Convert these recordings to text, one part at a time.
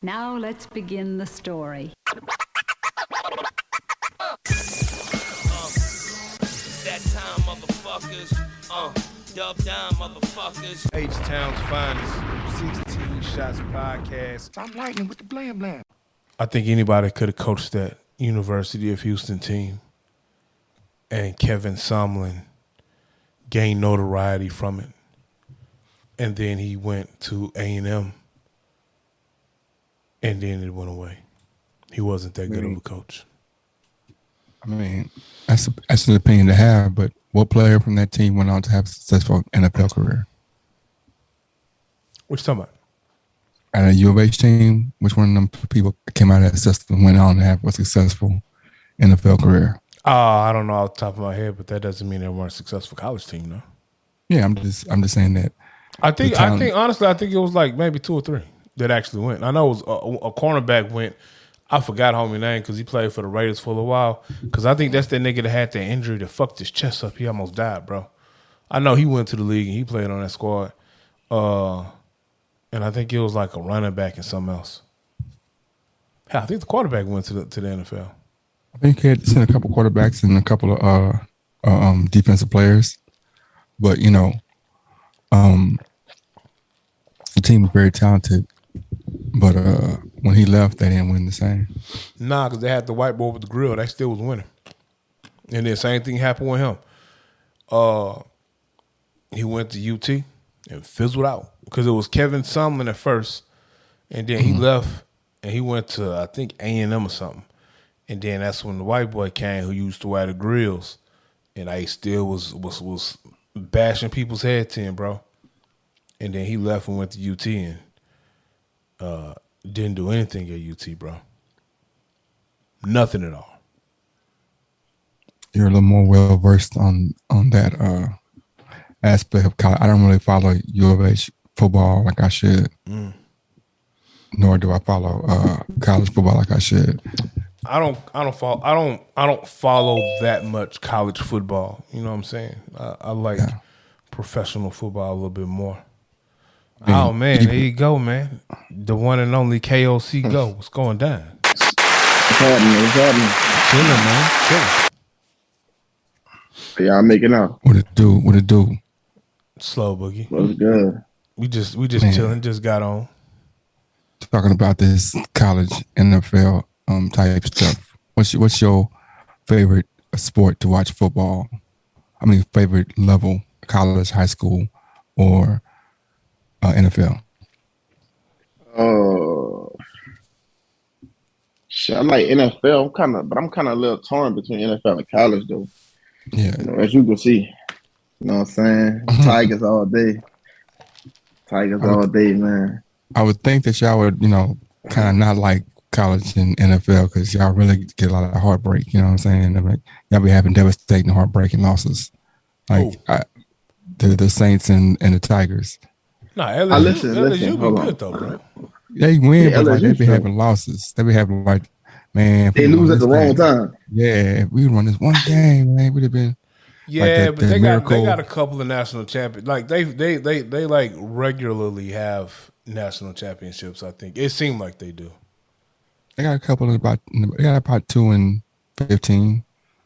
Now let's begin the story. That time, motherfuckers. Dub down, motfuckers. H-Town's finest 16 Shots podcast. I'm lightning with the blam blam. I think anybody could have coached that University of Houston team. And Kevin Sumlin gained notoriety from it. And then he went to A&M. And then it went away. He wasn't that good of a coach. I mean, that's an opinion to have, but what player from that team went on to have a successful NFL career? What you talking about? At a U of H team, which one of them people came out of that system went on to have a successful NFL career? I don't know off the top of my head, but that doesn't mean they weren't a successful college team, though. Yeah, I'm just saying that. I think honestly, it was like maybe 2 or 3 that actually went. I know it was a cornerback went. I forgot homie name because he played for the Raiders for a while. Because I think that's that nigga that had that injury that fucked his chest up. He almost died, bro. I know he went to the league and he played on that squad. And I think it was like a running back and something else. Hell, I think the quarterback went to the NFL. I think he had sent a couple quarterbacks and a couple of defensive players. But, you know, the team was very talented. But when he left, they didn't win the same. Nah, because they had the white boy with the grill. They still was winning. And then same thing happened with him. He went to UT and fizzled out. Because it was Kevin Sumlin at first. And then he left and he went to, I think, A&M or something. And then that's when the white boy came who used to wear the grills. And I still was bashing people's heads in, bro. And then he left and went to UT and didn't do anything at UT, bro. Nothing at all. You're a little more well versed on that aspect of college. I don't really follow U of H football like I should. Nor do I follow college football like I should. I don't follow that much college football. You know what I'm saying? I like professional football a little bit more. Oh man, there you go, man. The one and only KOC Go. What's going down? What's happening? Chilling, man. Chilling. Yeah, I'm making out. What it do? Slow boogie. What's good? We just Man. chilling. Just got on. Talking about this college NFL type stuff. What's your favorite sport to watch football? I mean, favorite level, college, high school, or NFL? Shit, I like NFL. I'm kind of a little torn between NFL and college though. Yeah. You know, as you can see. You know what I'm saying? Tigers all day. All day, man. I would think that y'all would, you know, kind of not like college and NFL because y'all really get a lot of heartbreak. You know what I'm saying? I mean, y'all be having devastating, heartbreaking losses, like the Saints and the Tigers. Nah, LSU hold be on. good though, bro. They win, Yeah, but like, they LSU be sure. having losses. They be having like, man, if They we won lose at this the wrong game- time. Yeah, if we won this one game, man, we'd have been. Yeah, Like but they miracle. got a couple of national champions. Like they like regularly have national championships. I think it seemed like they do. They got a couple of they got about 2 and 15. 2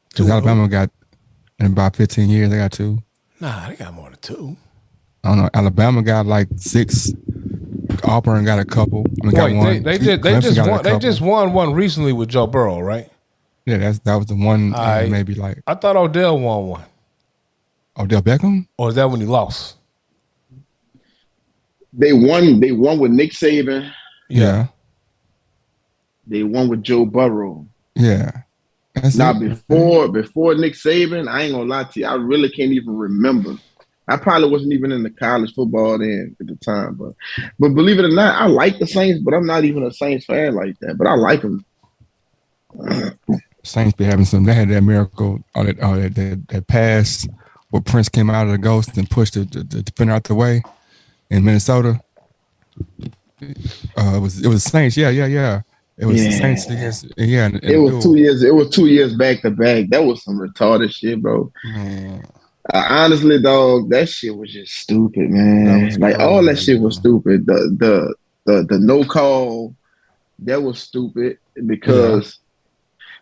Because Alabama got in about 15 years. They got 2. Nah, they got more than 2. I don't know. Alabama got like 6. Auburn got a couple. I mean, got Boy, one. they Clemson got a won. They couple. just won one recently with Joe Burrow, right? Yeah, that was the one. Aight. Maybe like I thought Odell won one, Odell Beckham. or is that when he lost? They won with Nick Saban. Yeah, They won with Joe Burrow. yeah. That's Now it. before Nick Saban, I ain't gonna lie to you, I really can't even remember. I probably wasn't even in the college football then at the time, but believe it or not, I like the Saints, but I'm not even a Saints fan like that. But I like them. Saints be having some. They had that miracle, that pass where Prince came out of the ghost and pushed the defender out the way in Minnesota. It was Saints. Yeah. It was Yeah. Saints against and It was 2 years. It was 2 years back to back. That was some retarded shit, bro. Man, Honestly, dog, that shit was just stupid, man. That was Like all that crazy, shit was stupid. The no call, that was stupid because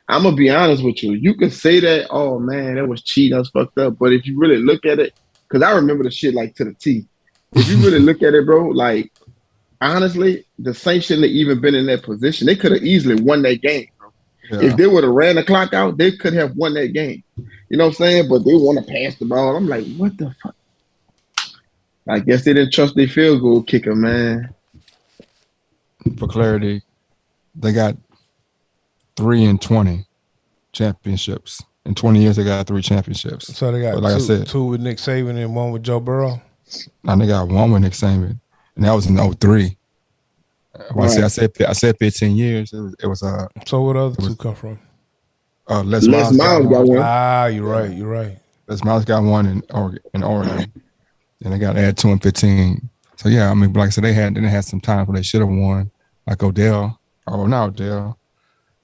I'm gonna be honest with you. You can say that, oh man, that was cheating, that was fucked up. But if you really look at it, because I remember the shit like to the T. If you really look at it, bro, like honestly, the Saints shouldn't have even been in that position. They could have easily won that game, bro. Yeah. If they would have ran the clock out, they could have won that game. You know what I'm saying? But they want to pass the ball. I'm like, what the fuck? I guess they didn't trust their field goal kicker, man. For clarity, they got 3 and 20 championships. In 20 years, they got 3 championships. So they got like two with Nick Saban and one with Joe Burrow? Now they got one with Nick Saban, and that was in 03. Right. I said 15 years. It was So what other two come from? Les Miles got one. Ah, you're right. Les Miles got one in Oregon. And they got to add 2 and 15. So yeah, I mean, like I said, they had some time where they should have won. Like Odell, or not Odell.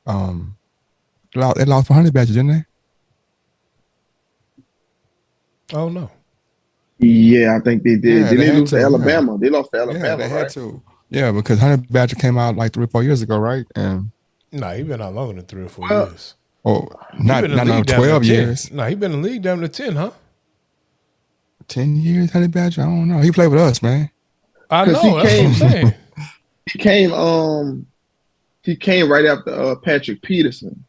They lost for Honey Badger, didn't they? Oh no. Yeah, I think they did. Yeah, they lose to Alabama. They lost to Alabama. Yeah, they had to. Yeah, because Honey Badger came out like 3 or 4 years ago, right? And he been out longer than 3 or 4 years. Oh, not 12 years. No, he been in the league down to 10, huh? 10 years, Honey Badger? I don't know. He played with us, man. I know. That's what I'm saying. He came right after Patrick Peterson.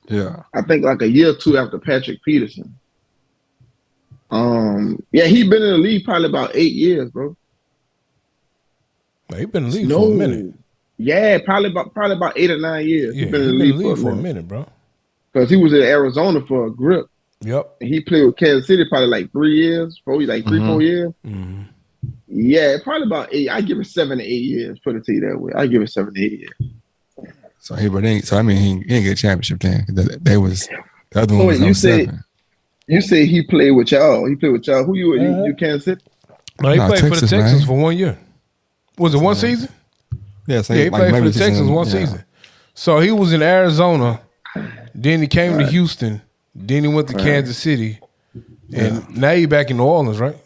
Yeah. I think like a year or two after Patrick Peterson. Yeah, he been in the league probably about 8 years, bro. He been in the league for a minute. Yeah, probably about 8 or 9 years. Yeah, he been in the league for a minute, bro. Because he was in Arizona for a grip. Yep. And he played with Kansas City probably like 3 years, 4 years. Mm-hmm. Yeah, probably about 8. I give it 7 to 8 years. Put it to you that way. I give it 7 to 8 years. So he didn't get a championship then. The other one was you say he played with y'all. He played with y'all. Who you Kansas City? No, he played for the Texans for 1 year. Was it one season? Yeah, so he played for the Texans one season. So he was in Arizona, then he came to Houston, then he went to Kansas City, and now he back in New Orleans, right?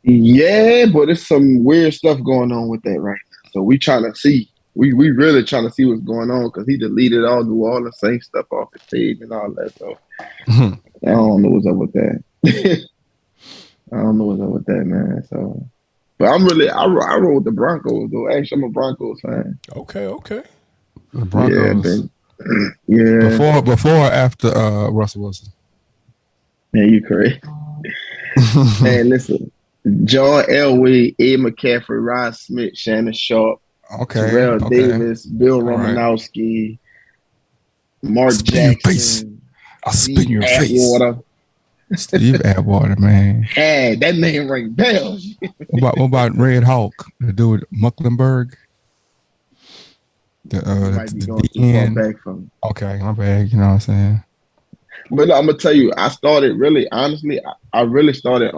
Yeah, but there's some weird stuff going on with that right now. So we trying to see. We really trying to see what's going on because he deleted all New Orleans Saints stuff off his page and all that. So I don't know what's up with that. I don't know what's up with that, man. So, but I roll with the Broncos though. Actually, I'm a Broncos fan. Okay. The Broncos. Yeah. Before or after Russell Wilson? Yeah, you correct. Man, listen. John Elway, Ed McCaffrey, Rod Smith, Shannon Sharp, Terrell Davis, Bill Romanowski, Mark Jackson. I'll spit in your face. Steve Atwater, man. Hey, that name rang bells. What about Red Hawk? The dude Mucklenberg? Might be going too far back from me. Okay, my bad. You know what I'm saying? But no, I'm gonna tell you, I started really, honestly, I really started.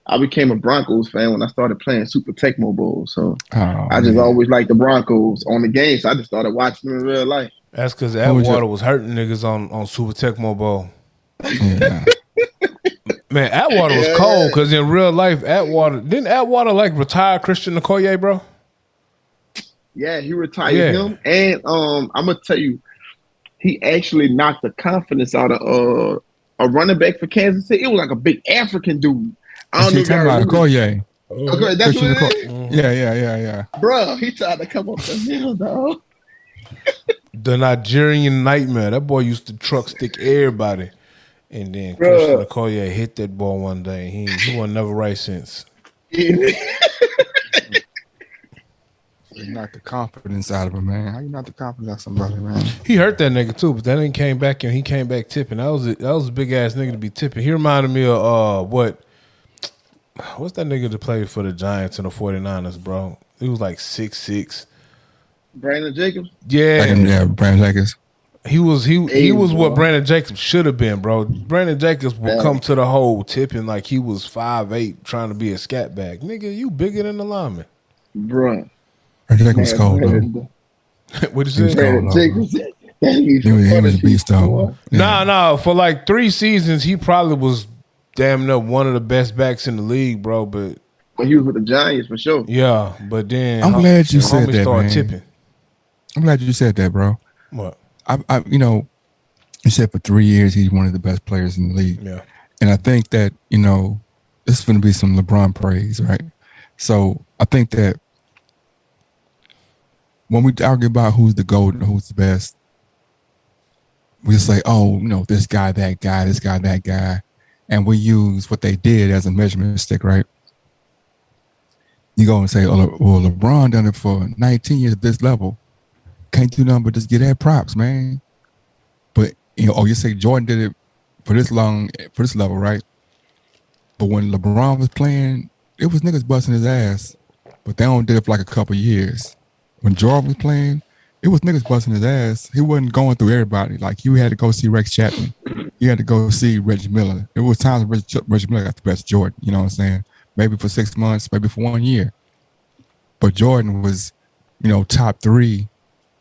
I became a Broncos fan when I started playing Super Tecmo Bowl. So I just always liked the Broncos on the game. So I just started watching them in real life. That's because Atwater was hurting niggas on Super Tecmo Bowl. Yeah. Man, Atwater was cold because in real life, didn't Atwater like retire Christian Okoye, bro? Yeah, he retired him. And I'm gonna tell you, he actually knocked the confidence out of a running back for Kansas City. It was like a big African dude. I don't know if y'all remember. Okoye. Okay, that's what it is? Yeah. Bro, he tried to come up the middle, dog. The Nigerian nightmare. That boy used to truck stick everybody. And then Christian Okoye hit that ball one day. He wasn't never right since. You knocked the confidence out of him, man. How you knock the confidence out of somebody, man? He hurt that nigga too, but that nigga came back and he came back tipping. That was a big ass nigga to be tipping. He reminded me of what's that nigga that played for the Giants and the 49ers, bro? He was like 6'6". Brandon Jacobs? Yeah. Brandon Jacobs. He was what Brandon Jacobs should have been, bro. Brandon Jacobs will come to the hole tipping like he was 5'8", trying to be a scat bag. Nigga, you bigger than the lineman. Bro. Brandon Jacobs was cold, though. What you say? Brandon Jacobs. He was a beast, though. Yeah. Nah. For like 3 seasons, he probably was damn near one of the best backs in the league, bro. But when he was with the Giants for sure. Yeah, but then I'm glad you the said homies that, started man. tipping. I'm glad you said that, bro. What? You said for 3 years he's one of the best players in the league. Yeah. And I think that, this is going to be some LeBron praise, right? So I think that when we argue about who's the GOAT and who's the best, we say, oh, this guy, that guy, this guy, that guy. And we use what they did as a measurement stick, right? You go and say, oh, well, LeBron done it for 19 years at this level. Can't do nothing but just get that props, man. But, you say Jordan did it for this level, right? But when LeBron was playing, it was niggas busting his ass. But they only did it for like a couple years. When Jordan was playing, it was niggas busting his ass. He wasn't going through everybody. Like, you had to go see Rex Chapman. You had to go see Reggie Miller. It was times Reggie Miller got the best Jordan. You know what I'm saying? Maybe for 6 months, maybe for 1 year. But Jordan was, top 3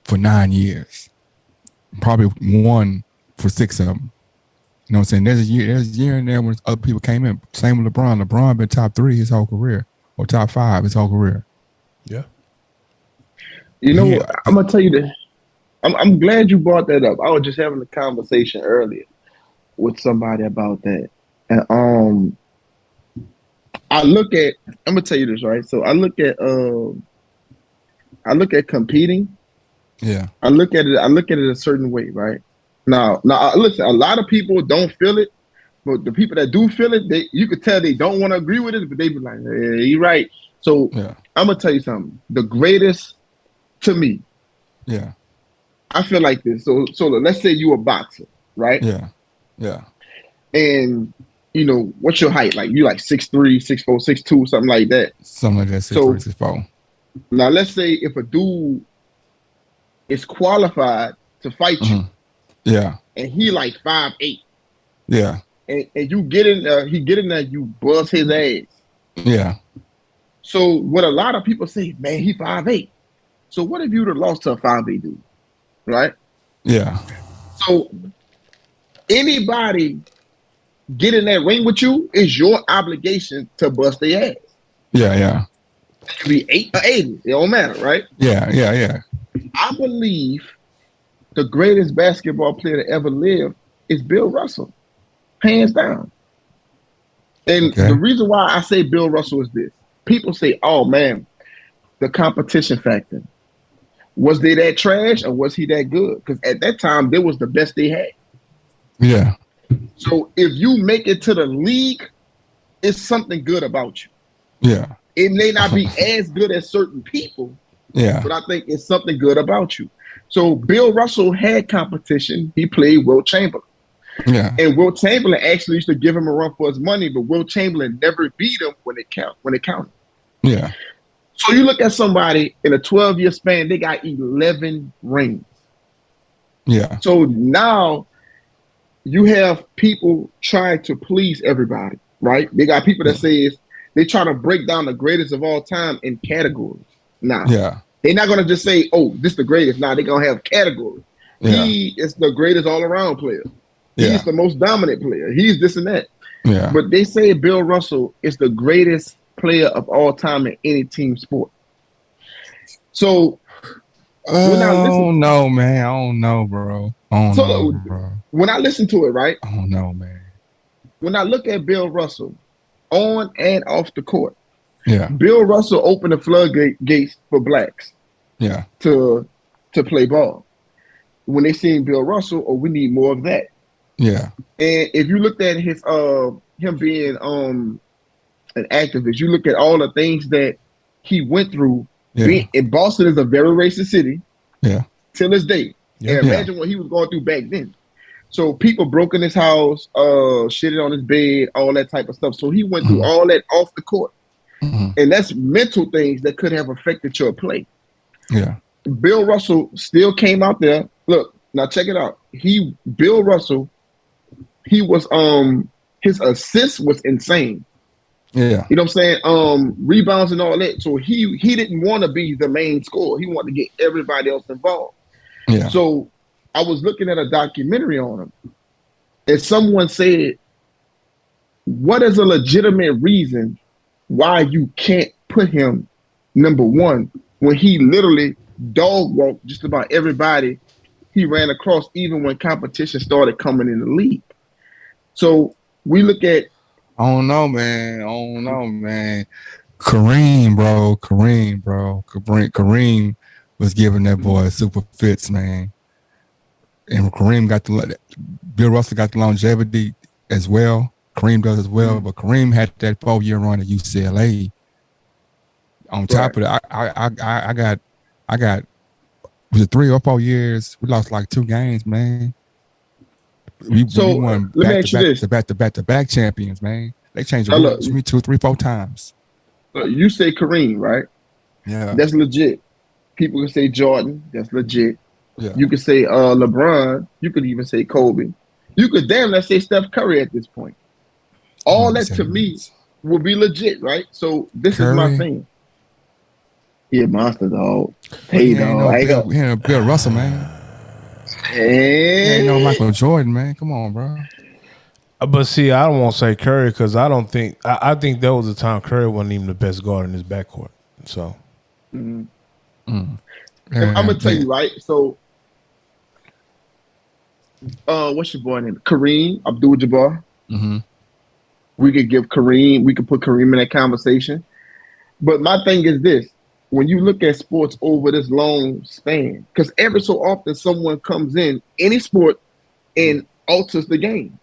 for 9 years. Probably 1 for 6 of them. You know what I'm saying? There's a year in there when other people came in. Same with LeBron. LeBron been top 3 his whole career, or top 5 his whole career. Yeah. I'm gonna tell you this. I'm glad you brought that up. I was just having a conversation earlier with somebody about that, and I'm gonna tell you this, right? So I look at competing. Yeah. I look at it a certain way, right? Now, listen. A lot of people don't feel it, but the people that do feel it, you could tell they don't want to agree with it, but they be like, "Hey, you're right." So I'm gonna tell you something. The greatest to me, I feel like this. So let's say you a boxer, right? Yeah. And what's your height? Like you like 6'3", 6'4", 6'2", something like that. Something like that. 6'3", 6'4". Now let's say if a dude is qualified to fight you. Yeah. And he like 5'8". Yeah. And you get in there, he get in there, you bust his ass. Yeah. So what a lot of people say, man, he 5'8". So what if you'd have lost to a 5'8" dude? Right? Yeah. So anybody get in that ring with you is your obligation to bust their ass. Yeah. It could be 8 or 80. It don't matter, right? Yeah. I believe the greatest basketball player to ever live is Bill Russell. Hands down. And the reason why I say Bill Russell is this. People say, oh, man, the competition factor. Was they that trash or was he that good? Because at that time, they was the best they had. Yeah. So if you make it to the league, it's something good about you. Yeah. It may not be as good as certain people, but I think it's something good about you. So Bill Russell had competition. He played Wilt Chamberlain. Yeah. And Wilt Chamberlain actually used to give him a run for his money, but Wilt Chamberlain never beat him when it counted. Yeah. So you look at somebody in a 12-year span, they got 11 rings. Yeah. So now you have people trying to please everybody, right? They got people that says they try to break down the greatest of all time in categories. Now, they're not going to just say, oh, this is the greatest. Now they're going to have categories. Yeah. He is the greatest all-around player. He's the most dominant player. He's this and that. Yeah. But they say Bill Russell is the greatest player of all time in any team sport. So I don't know, man. I don't know, bro. When I listen to it, right? I don't know, man. When I look at Bill Russell on and off the court, Bill Russell opened the floodgates for blacks to play ball. When they seen Bill Russell, we need more of that. Yeah. And if you looked at his him being an activist, you look at all the things that he went through. And Boston is a very racist city. Yeah. Till this day. And imagine what he was going through back then. So people broke in his house, shitted on his bed, all that type of stuff. So he went through all that off the court. And that's mental things that could have affected your play. Yeah. Bill Russell still came out there. Look, now check it out. Bill Russell, he was his assist was insane. Yeah. You know what I'm saying? Rebounds and all that. So he didn't want to be the main scorer. He wanted to get everybody else involved. Yeah. So I was looking at a documentary on him, and someone said, what is a legitimate reason why you can't put him number one when he literally dog walked just about everybody he ran across, even when competition started coming in the league. So we look at. I don't know, man. Kareem was giving that boy super fits, man. And Kareem got Bill Russell got the longevity as well. Kareem does as well, but Kareem had that 4-year run at UCLA. On top of that, I got was it 3 or 4 years? We lost like 2 games, man. We won back-to-back champions, man. They changed the rules 2, 3, 4 times. You say Kareem, right? Yeah, that's legit. People can say Jordan. That's legit. Yeah. You could say LeBron. You could even say Kobe. You could damn near say Steph Curry at this point. All that to me will be legit, right? So this is my thing. Yeah, monster dog. Hey, dog. He ain't Bill Russell, man. Hey. He ain't no Michael Jordan, man. Come on, bro. But see, I don't want to say Curry because I don't think I think there was a time Curry wasn't even the best guard in his backcourt. So, I'm gonna tell you, right? So, what's your boy name? Kareem Abdul-Jabbar. Mm-hmm. We could put Kareem in that conversation. But my thing is this: when you look at sports over this long span, because every so often someone comes in any sport and alters the game.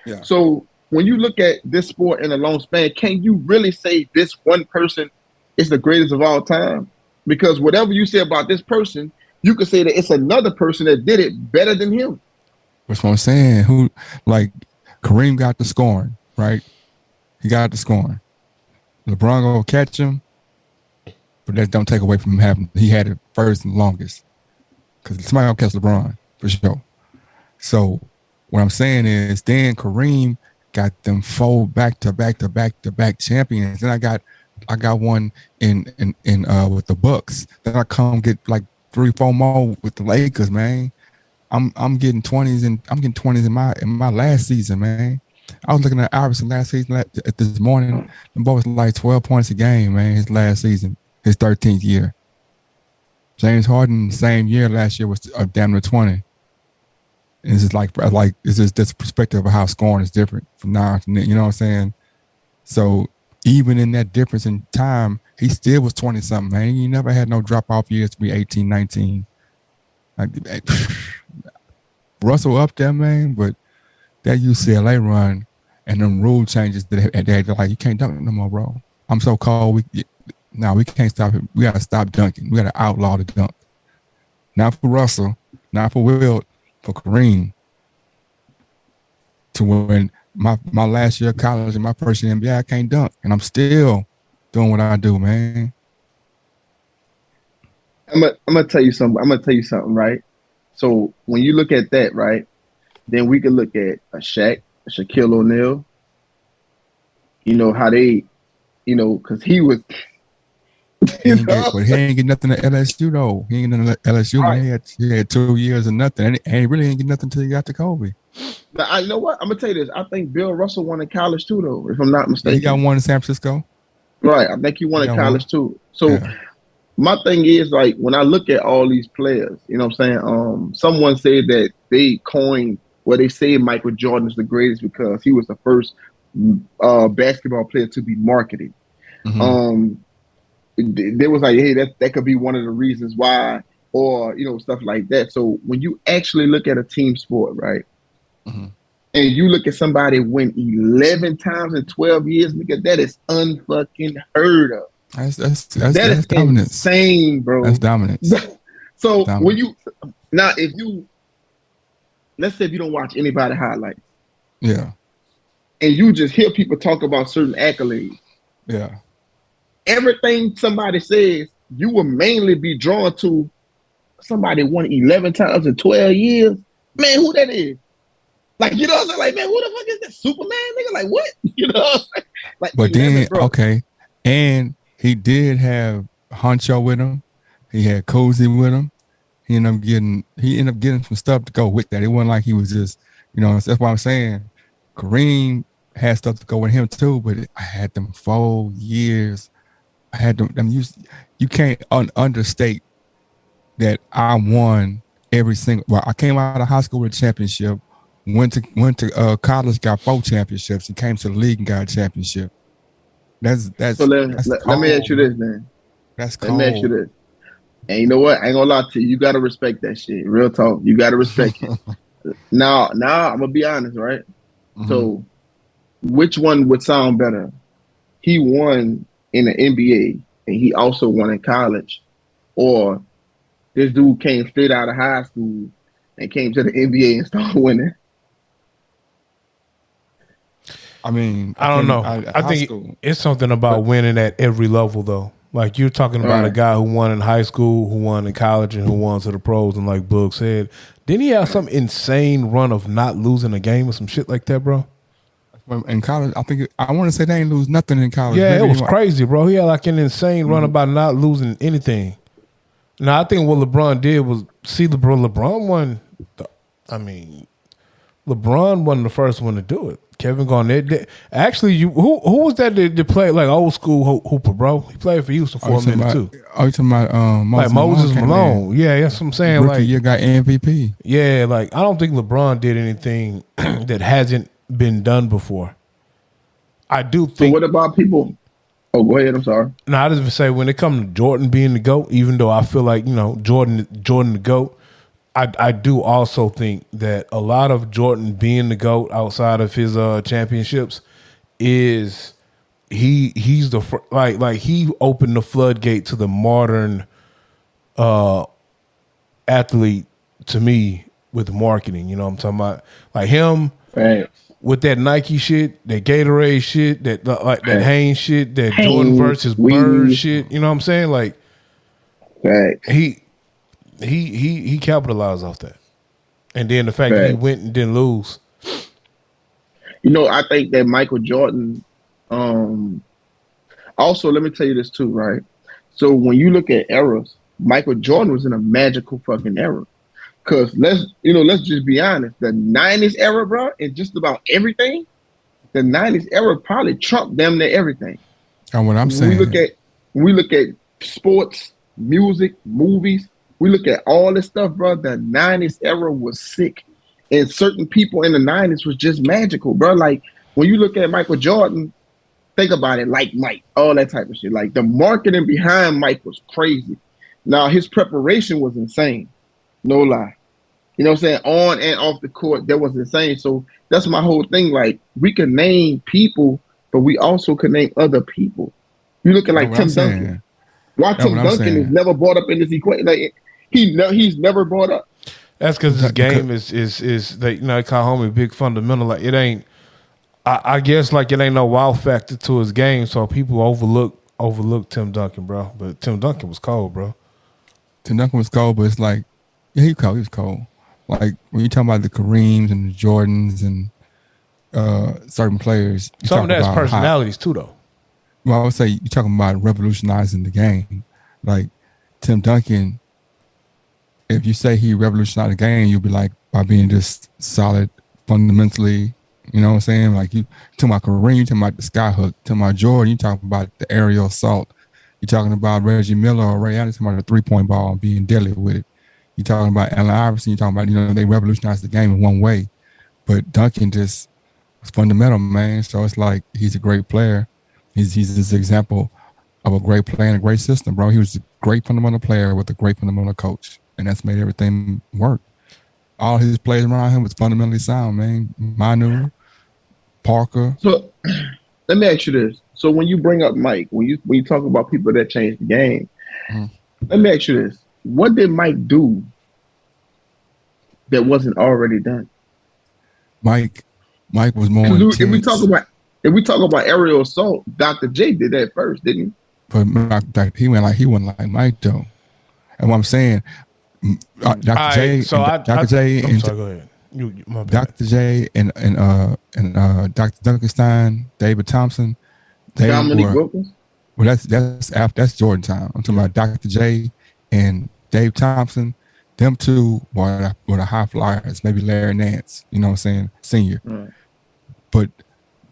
Yeah. So when you look at this sport in a long span, can you really say this one person is the greatest of all time? Because whatever you say about this person, you could say that it's another person that did it better than him. That's what I'm saying. Who, like, Kareem got the scoring, right? He got the scoring. LeBron gonna catch him, but that don't take away from him having. He had it first and longest, because somebody gonna catch LeBron for sure. So what I'm saying is, then Kareem got them 4 back-to-back champions. Then I got one in with the Bucks. Then I come get like 3, 4 more with the Lakers, man. I'm getting 20s in my last season, man. I was looking at Iverson last season at this morning. The boy was like 12 points a game, man. His last season, his 13th year. James Harden, same year last year was damn near 20. And it's just like it's just this perspective of how scoring is different from now to then, you know what I'm saying? So even in that difference in time, he still was 20 something, man. He never had no drop off years to be 18, 19. Like, Russell up there, man, but that UCLA run and them rule changes that they're like, you can't dunk no more, bro. I'm so cold. We can't stop it. We got to stop dunking. We got to outlaw the dunk. Not for Russell, not for Wilt, for Kareem. To when my last year of college and my first year in NBA, I can't dunk, and I'm still doing what I do, man. I'm gonna tell you something, right? So when you look at that, right, then we can look at a Shaq, a Shaquille O'Neal. You know how they, because he was. But he ain't get nothing at LSU though. He ain't getting nothing at LSU. Right. Man. He had 2 years of nothing, and he really ain't get nothing until he got to Kobe. Now, you know what? I'm gonna tell you this. I think Bill Russell won in college too, though, if I'm not mistaken. He got one in San Francisco. Right. I think he won in college too. So my thing is, like, when I look at all these players, you know what I'm saying? Someone said that they coined, they say Michael Jordan is the greatest because he was the first basketball player to be marketed. Mm-hmm. They was like, hey, that could be one of the reasons why, or stuff like that. So when you actually look at a team sport, right, mm-hmm. and you look at somebody win 11 times in 12 years, nigga, that is unfucking heard of. That's dominance. Insane, bro. That's dominance. So when let's say if you don't watch anybody highlights, yeah, and you just hear people talk about certain accolades, yeah. Everything somebody says, you will mainly be drawn to somebody won 11 times in 12 years. Man, who that is? Like, you know what I'm saying? Like, man, who the fuck is that? Superman, nigga? Like, what? You know what I'm saying? Like, but 11, then, bro. Okay. And he did have Honcho with him. He had Cozy with him. He ended up getting some stuff to go with that. It wasn't like he was just, that's what I'm saying. Kareem had stuff to go with him too, but I had them 4 years. I had them. You can't understate that I won every single. Well, I came out of high school with a championship. Went to college, got 4 championships, and came to the league and got a championship. That's So let me ask you this then. That's Let cold. me ask you this. And you know what? I ain't gonna lie to you. You gotta respect that shit. Real talk. You gotta respect it. Now I'm gonna be honest, right? Mm-hmm. So, which one would sound better? He won in the NBA and he also won in college, or this dude came straight out of high school and came to the NBA and started winning. I mean, I don't know. I think it's something about winning at every level, though. Like you're talking about a guy who won in high school, who won in college, and who won to the pros. And like Boog said, didn't he have some insane run of not losing a game or some shit like that, bro? In college, I want to say they ain't lose nothing in college. Yeah, Maybe it was crazy, bro. He had like an insane run about not losing anything. Now, I think what LeBron did was LeBron won. LeBron wasn't the first one to do it. Kevin Garnett. Actually, who was that that played like old school hooper, bro? He played for Houston for a minute too. Oh, you talking about Moses Malone? Yeah, that's what I'm saying. Rookie year got MVP. Yeah, like I don't think LeBron did anything that hasn't been done before. I do think. So what about people? Oh, go ahead. I'm sorry. No, I just say when it comes to Jordan being the GOAT, even though I feel like Jordan the GOAT. I do also think that a lot of Jordan being the GOAT outside of his championships is he's the like he opened the floodgate to the modern athlete to me with marketing. You know what I'm talking about? Like him with that Nike shit, that Gatorade shit, that Hanes shit, that Jordan versus Bird shit. You know what I'm saying? Like He capitalized off that, and then the fact that he went and didn't lose. I think that Michael Jordan. Also, let me tell you this too, right? So when you look at eras, Michael Jordan was in a magical fucking era. Cause let's just be honest, the '90s era, bro, and just about everything. The '90s era probably trumped damn near everything. And what I'm saying, we look at sports, music, movies. We look at all this stuff, bro. The '90s era was sick, and certain people in the '90s was just magical, bro. Like when you look at Michael Jordan, think about it, like Mike, all that type of shit. Like the marketing behind Mike was crazy. Now his preparation was insane, no lie. You know what I'm saying? On and off the court, that was insane. So that's my whole thing. Like we can name people, but we also can name other people. You look at like Tim Duncan. Why Tim Duncan is never brought up in this equation? Like he's never brought up. That's because this game is they call homie big fundamental. Like it ain't. I guess like it ain't no wow factor to his game, so people overlook Tim Duncan, bro. But Tim Duncan was cold, bro. Tim Duncan was cold, but it's like he was cold. Like when you talking about the Kareems and the Jordans and certain players, some of that's personalities too, though. Well, I would say you're talking about revolutionizing the game. Like Tim Duncan, if you say he revolutionized the game, you'll be like by being just solid fundamentally. You know what I'm saying? Like you talking about Kareem, you talking about the sky hook, talking about Jordan, you talking about the aerial assault. You're talking about Reggie Miller or Ray Allen, talking about the 3-point ball and being deadly with it. You're talking about Allen Iverson, you're talking about, they revolutionized the game in one way. But Duncan just was fundamental, man. So it's like he's a great player. He's this example of a great player and a great system, bro. He was a great fundamental player with a great fundamental coach. And that's made everything work. All his players around him was fundamentally sound, man. Manu, Parker. So let me ask you this. So when you bring up Mike, when you talk about people that changed the game, let me ask you this. What did Mike do that wasn't already done? Mike was more intense. If we talk about aerial assault, Dr. J did that first, didn't he? But he went like Mike though. And what I'm saying, Dr. J. So Dr. J. I'm sorry, go ahead. Dr. J. and Dr. Duncanstein, David Thompson. Dominique Wilkins. Well, that's Jordan time. I'm talking about Dr. J. and Dave Thompson. Them two were the high flyers. Maybe Larry Nance. You know what I'm saying? Senior. Right. But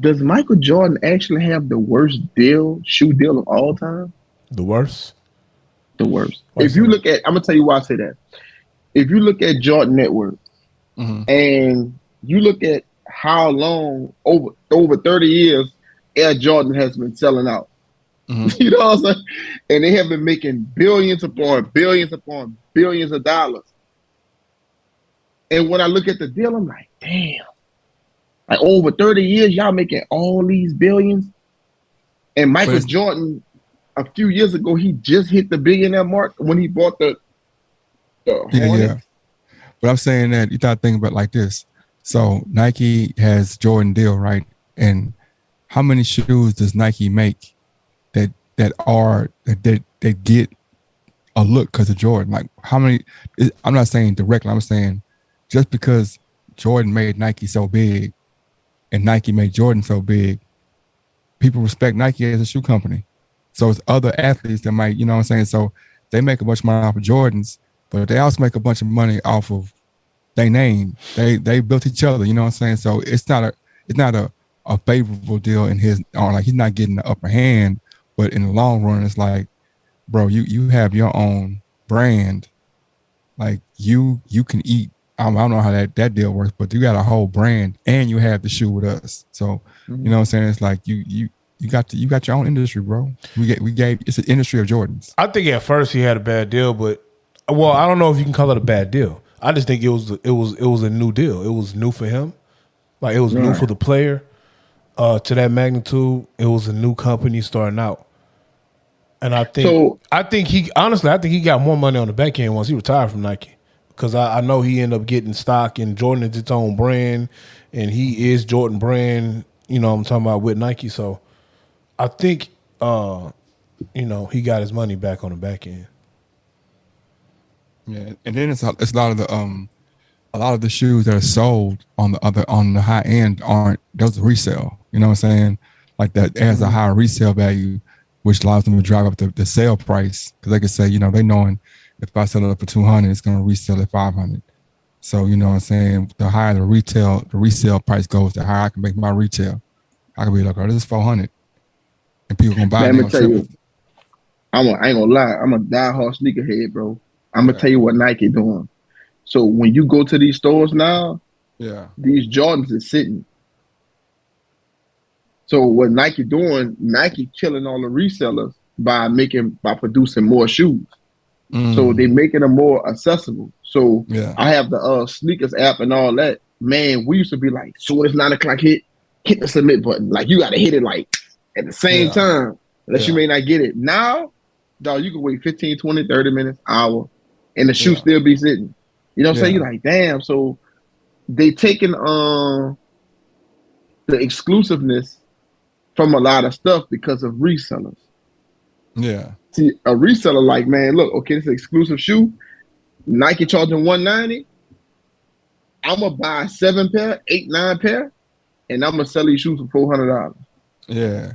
Does Michael Jordan actually have the worst shoe deal of all time? The worst. The worst. Why If so? you look at, I'm gonna tell you why I say that. If you look at Jordan Network and you look at how long over 30 years Air Jordan has been selling out. You know what I'm saying? And they have been making billions upon billions upon billions of dollars. And when I look at the deal, I'm like, damn. Like over 30 years, y'all making all these billions. And Michael Jordan, a few years ago, he just hit the billionaire mark when he bought the Hornets. Yeah. But I'm saying that you got to think about it like this. So Nike has Jordan deal, right? And how many shoes does Nike make that get a look because of Jordan? Like how many? I'm not saying directly. I'm saying just because Jordan made Nike so big and Nike made Jordan so big, people respect Nike as a shoe company. So it's other athletes that might, you know what I'm saying? So they make a bunch of money off of Jordans, but they also make a bunch of money off of their name. They built each other, you know what I'm saying? So it's not a favorable deal in his, or like he's not getting the upper hand, but in the long run, it's like, bro, you have your own brand. Like you can eat. I don't know how that deal works, but you got a whole brand and you have the shoe with us. So you know what I'm saying? It's like you got your own industry, bro. We gave it's an industry of Jordans. I think at first he had a bad deal, but I don't know if you can call it a bad deal. I just think it was a new deal. It was new for him. Like it was new for the player. To that magnitude, it was a new company starting out. And I think he got more money on the back end once he retired from Nike. Because I know he ended up getting stock in Jordan as its own brand, and he is Jordan brand, you know what I'm talking about, with Nike. So I think he got his money back on the back end. Yeah, and then it's a lot of the shoes that are sold on the high end aren't those resale. You know what I'm saying? Like that has a higher resale value, which allows them to drive up the sale price because they can say, you know, they knowing if I sell it for $200, it's going to resell at $500. So you know what I'm saying? The higher the resale price goes, the higher I can make my retail. I can be like, oh, this is $400, and people gonna buy it. Let me tell you, I ain't gonna lie, I'm a diehard sneakerhead, bro. I'm gonna tell you what Nike doing. So when you go to these stores now, these Jordans is sitting. So what Nike doing? Nike killing all the resellers by producing more shoes. So they making them more accessible. So I have the sneakers app and all that. Man, we used to be like, soon as 9 o'clock hit the submit button. Like you got to hit it like at the same time, unless you may not get it. Now, dog, you can wait 15, 20, 30 minutes, hour, and the shoe still be sitting. You know what I'm saying? You're like, damn. So they taking the exclusiveness from a lot of stuff because of resellers. Yeah. See, a reseller like, man, look, okay, it's an exclusive shoe. Nike charging $190. I'm gonna buy 7 pair, 8, 9 pair, and I'm gonna sell these shoes for $400. Yeah.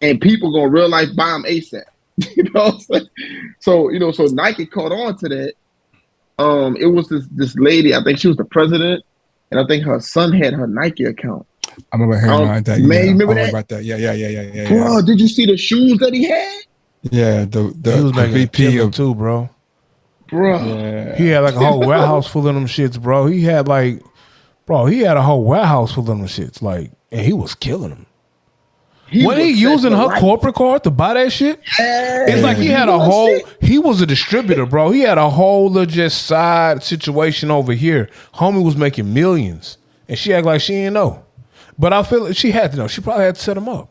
And people gonna realize buy them ASAP. You know what I'm saying? So, so Nike caught on to that. It was this lady, I think she was the president, and I think her son had her Nike account. I remember hearing about that. Man, you remember that? About that? Yeah. Bro, did you see the shoes that he had? Yeah, he was making VP of too, bro. Bro, he had like a whole warehouse full of them shits, bro. He had a whole warehouse full of them shits, like, and he was killing them. When he using her corporate card to buy that shit, it's like he had a whole. He was a distributor, bro. He had a whole legit side situation over here. Homie was making millions, and she act like she didn't know. But I feel like she had to know. She probably had to set him up.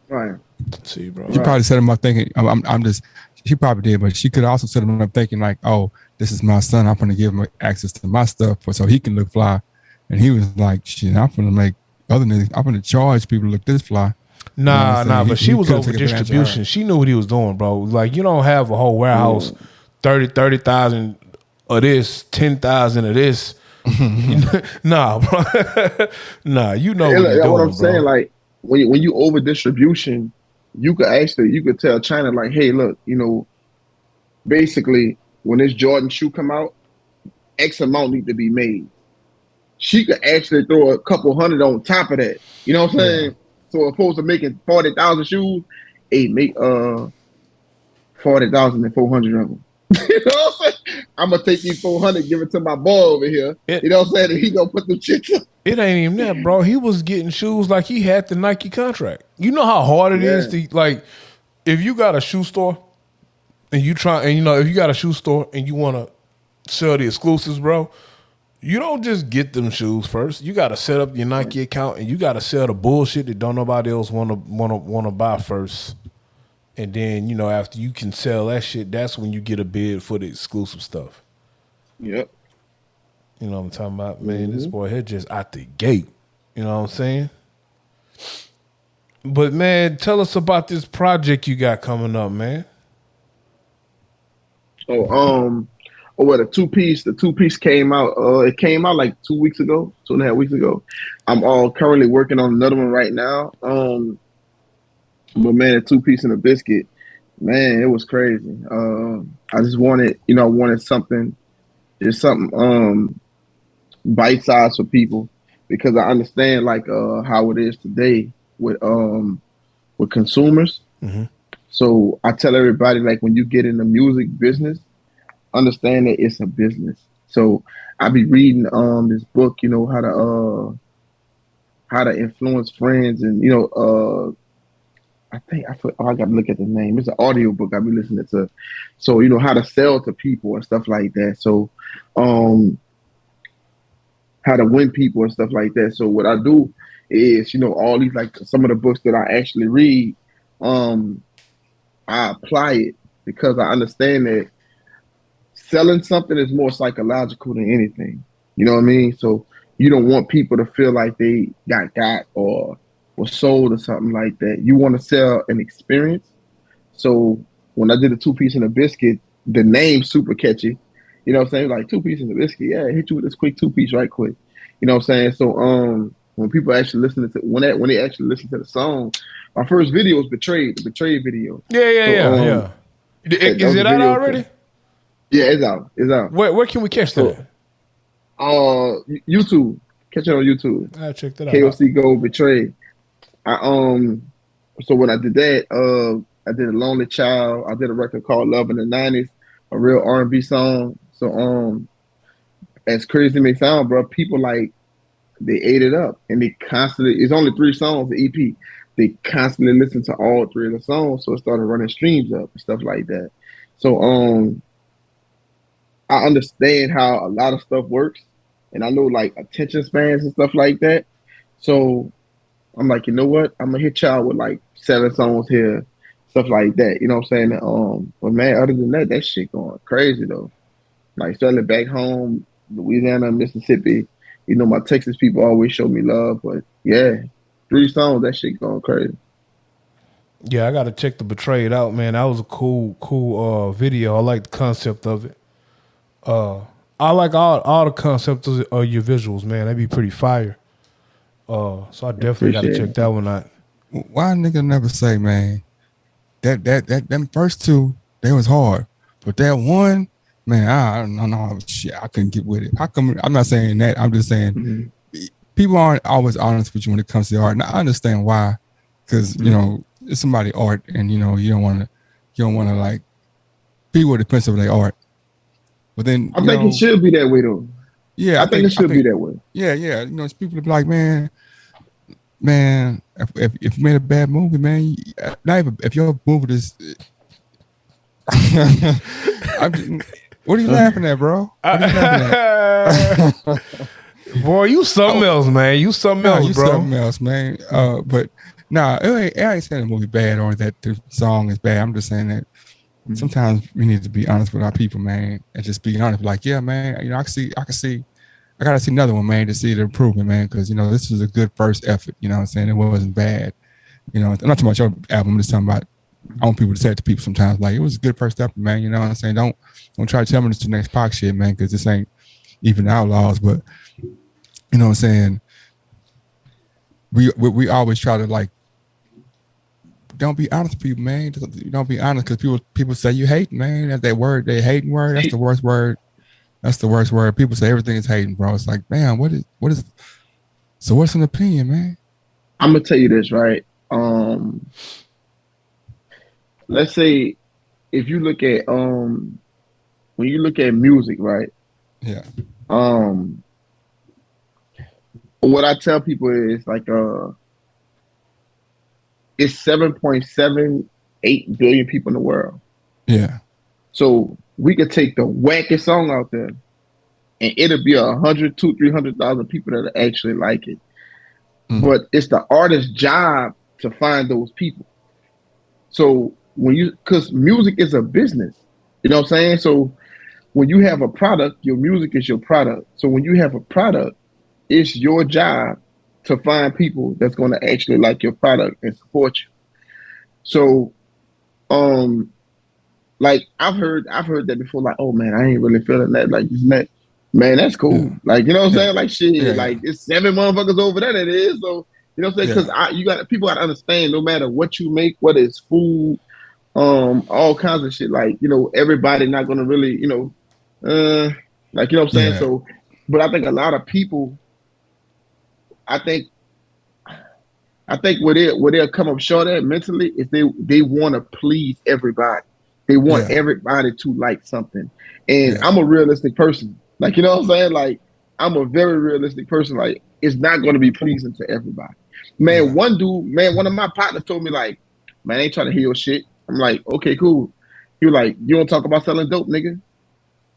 Right. See, bro. She probably set him up thinking, I'm just. She probably did, but she could also set him up thinking like, oh, this is my son. I'm going to give him access to my stuff so he can look fly. And he was like, shit, I'm going to make other niggas. I'm going to charge people to look this fly. Nah, but she was over distribution. She knew what he was doing, bro. Like, you don't have a whole warehouse, 30,000 of this, 10,000 of this. Nah, bro. Nah, you know what you're doing, what I'm bro. saying, like, when you over distribution, you could tell China, like, hey, look, basically when this Jordan shoe come out, X amount need to be made. she could actually throw a couple hundred on top of that. You know what I'm saying? Yeah. So opposed to making 40,000 shoes, hey, make 40,000 and 400 of them. You know what I'm saying? I'm gonna take these 400, give it to my boy over here. You know what I'm saying? And he gonna put them chicks up. It ain't even that, bro. He was getting shoes like he had the Nike contract. You know how hard it is to like if you got a shoe store and you try and if you got a shoe store and you want to sell the exclusives, bro, you don't just get them shoes first. You got to set up your Nike account and you got to sell the bullshit that don't nobody else want to buy first. And then, after you can sell that shit, that's when you get a bid for the exclusive stuff. Yep. You know what I'm talking about? Man, this boy here just out the gate. You know what I'm saying? But, man, tell us about this project you got coming up, man. The two piece came out. It came out like 2 weeks ago, 2.5 weeks ago. I'm currently working on another one right now. But man, a 2 piece and a biscuit, man, it was crazy. I just wanted, something, just something bite size for people because I understand like how it is today with consumers. Mm-hmm. So I tell everybody like when you get in the music business, understand that it's a business. So I be reading this book, how to influence friends and I gotta look at the name. It's an audio book I be listening to. So, how to sell to people and stuff like that. So how to win people and stuff like that. So what I do is, all these like some of the books that I actually read, I apply it because I understand that selling something is more psychological than anything. You know what I mean? So you don't want people to feel like they got or sold or something like that. You want to sell an experience. So when I did a 2 piece and a biscuit, the name's super catchy. You know what I'm saying? Like 2 pieces and a biscuit. Yeah, hit you with this quick 2 piece right quick. You know what I'm saying? So when people actually listen to when they actually listen to the song, my first video was Betrayed, the Betrayed video. Yeah. Is it out already? Yeah, it's out. It's out. Where can we catch that? YouTube. Catch it on YouTube. I checked it out. KOC Go Betrayed. So when I did that, I did a Lonely Child. I did a record called Love in the 90s, a real R&B song. So as crazy as it may sound, bro, people like they ate it up and they constantly. It's only 3 songs, the EP. They constantly listen to all 3 of the songs, so it started running streams up and stuff like that. So I understand how a lot of stuff works, and I know like attention spans and stuff like that. So I'm like, you know what? I'm gonna hit y'all with like 7 songs here, stuff like that. You know what I'm saying? But man, other than that, that shit going crazy though. Like selling back home, Louisiana, Mississippi. My Texas people always show me love, but yeah, 3 songs, that shit going crazy. Yeah, I gotta check the Betrayed out, man. That was a cool video. I like the concept of it. I like all the concepts of your visuals, man. They be pretty fire. So I definitely got to check that one out. Why nigga never say, man, that them first 2, they was hard, but that one, man, I don't know, shit, I couldn't get with it. How come? I'm not saying that. I'm just saying people aren't always honest with you when it comes to the art, and I understand why, because it's somebody's art, and you don't want to like people are defensive of their art. But then I think it should be that way though. Yeah, I think it should be that way. Yeah. It's people that be like, man, if you made a bad movie, man, not even if your movie is. What are you laughing at, bro? What are you laughing at? Boy, you something else, man. You something else, bro. Something else, man. But nah, I ain't saying the movie bad or that the song is bad. I'm just saying that. Sometimes we need to be honest with our people, man, and just be honest. Like, yeah, man, I gotta see another one, man, to see the improvement, man, because this is a good first effort. You know what I'm saying? It wasn't bad. I'm not talking about your album. I'm just talking about. I want people to say it to people sometimes, like it was a good first effort, man. You know what I'm saying? Don't try to tell me this to the next Pac shit, man, because this ain't even Outlaws. But you know what I'm saying? We always try to like. Don't be honest with people, man. Don't be honest because people say you hate, man. That's that word, they hating word. That's the worst word That's the worst word. People say everything is hating, bro. It's like, damn, what is? So what's an opinion, man? I'm gonna tell you this, right? Let's say if you look at when you look at music, right? Yeah. What I tell people is like it's 7.78 billion people in the world. Yeah. So we could take the wackest song out there and it'll be 100, 300,000 people that actually like it. But it's the artist's job to find those people. So because music is a business, you know what I'm saying? So when you have a product, your music is your product. So when you have a product, it's your job to find people that's going to actually like your product and support you. So, like I've heard that before. Like, oh man, I ain't really feeling that. Like, isn't that, man, that's cool. Yeah. Like, you know what I'm saying? Like, shit, Yeah, like it's 7 motherfuckers over there that is. So, you know what I'm saying? Because people got to understand, no matter what you make, whether it's food, all kinds of shit. Like, you know, everybody not gonna really, you know, like, you know what I'm saying? Yeah. So, but I think a lot of people, I think where they'll come up short at mentally is they want to please everybody. They want everybody to like something. And I'm a realistic person. Like, you know what I'm saying? Like, I'm a very realistic person. Like, it's not going to be pleasing to everybody. Man, one of my partners told me, like, man, I ain't trying to hear your shit. I'm like, okay, cool. He was like, you don't talk about selling dope, nigga.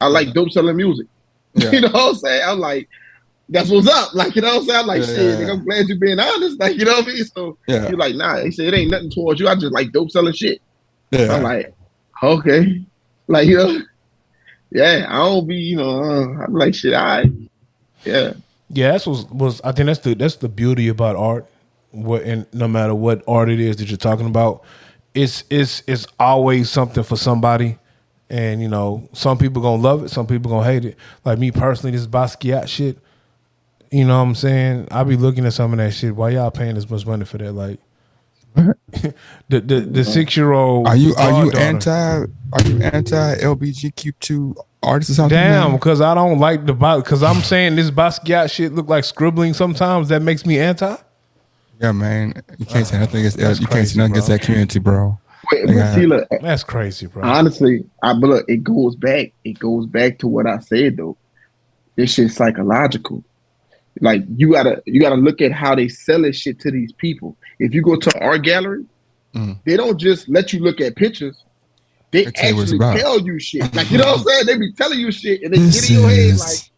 I like dope selling music. You know what I'm saying? I'm like, that's what's up. Like, you know what I'm saying? I'm like, shit, nigga, I'm glad you're being honest. Like, you know what I mean? So you're like, nah. He said, it ain't nothing towards you. I just like dope selling shit. Yeah. I'm like, okay. Like, you know, yeah, I don't be, you know, I'm like, shit, all right. Yeah. Yeah, that's was I think that's the beauty about art. And no matter what art it is that you're talking about, it's always something for somebody. And you know, some people gonna love it, some people gonna hate it. Like me personally, this Basquiat shit. You know what I'm saying? I be looking at some of that shit. Why y'all paying this much money for that? Like the 6-year-old. Are you anti LGBTQ2 artists or something? Damn, because I don't like because I'm saying this Basquiat shit look like scribbling sometimes. That makes me anti. Yeah, man. You can't say nothing against can't say nothing against that community, bro. But see, look, that's crazy, bro. Honestly, but look, it goes back to what I said though. This shit's psychological. Like you gotta look at how they sell this shit to these people. If you go to an art gallery, they don't just let you look at pictures. They actually tell you shit. Like, you know what I'm saying? They be telling you shit and they get in your head like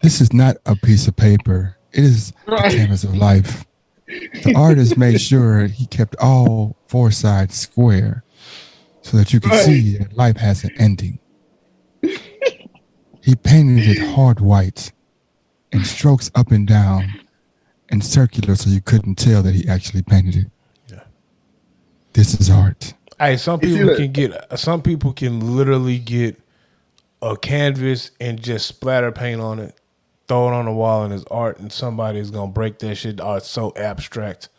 this is not a piece of paper. It is the canvas of life. The artist made sure he kept all 4 sides square so that you can see that life has an ending. He painted it hard white and strokes up and down and circular so you couldn't tell that he actually painted it. Yeah. This is art. Hey, some people can literally get a canvas and just splatter paint on it, throw it on the wall, and it's art, and somebody is gonna break that shit. Oh, it's so abstract.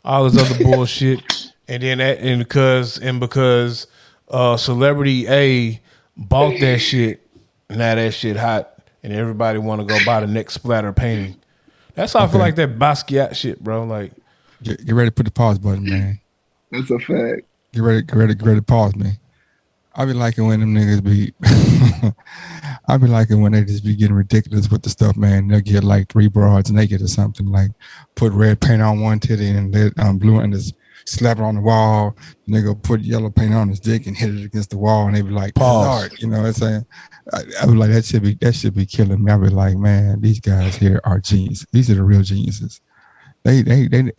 All this other bullshit, and then because celebrity A bought that shit, now that shit hot, and everybody want to go buy the next splatter painting. That's how I feel like that Basquiat shit, bro. Like, get ready to put the pause button, man. That's a fact. Get ready to pause me. I be liking when them niggas be. I be liking when they just be getting ridiculous with the stuff, man. They'll get like 3 broads naked or something, like put red paint on one titty and let blue and just slap it on the wall. And they go put yellow paint on his dick and hit it against the wall, and they be like, art. You know what I'm saying? I be like, that should be killing me. I be like, man, these guys here are geniuses. These are the real geniuses. They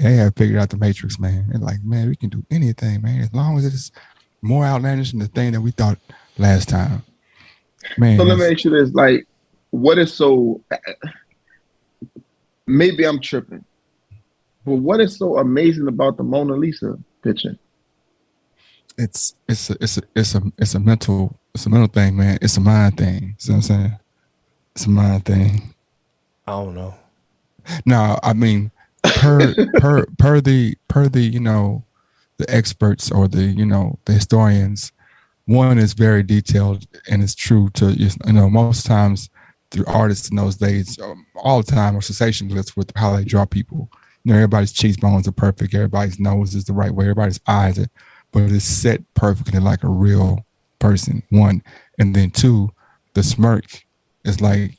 have figured out the matrix, man. They're like, man, we can do anything, man, as long as it's more outlandish than the thing that we thought last time. Man. So let me ask you this: like, what is so? Maybe I'm tripping, but what is so amazing about the Mona Lisa picture? It's a mental thing, man. It's a mind thing. See what I'm saying? It's a mind thing. I don't know. No, I mean, per the you know, the experts or the, you know, the historians, one is very detailed and it's true to, most times the artists in those days, all the time, are sensationalists with how they draw people. Everybody's cheekbones are perfect. Everybody's nose is the right way. Everybody's eyes are, but it's set perfectly like a real person, one. And then two, the smirk is like,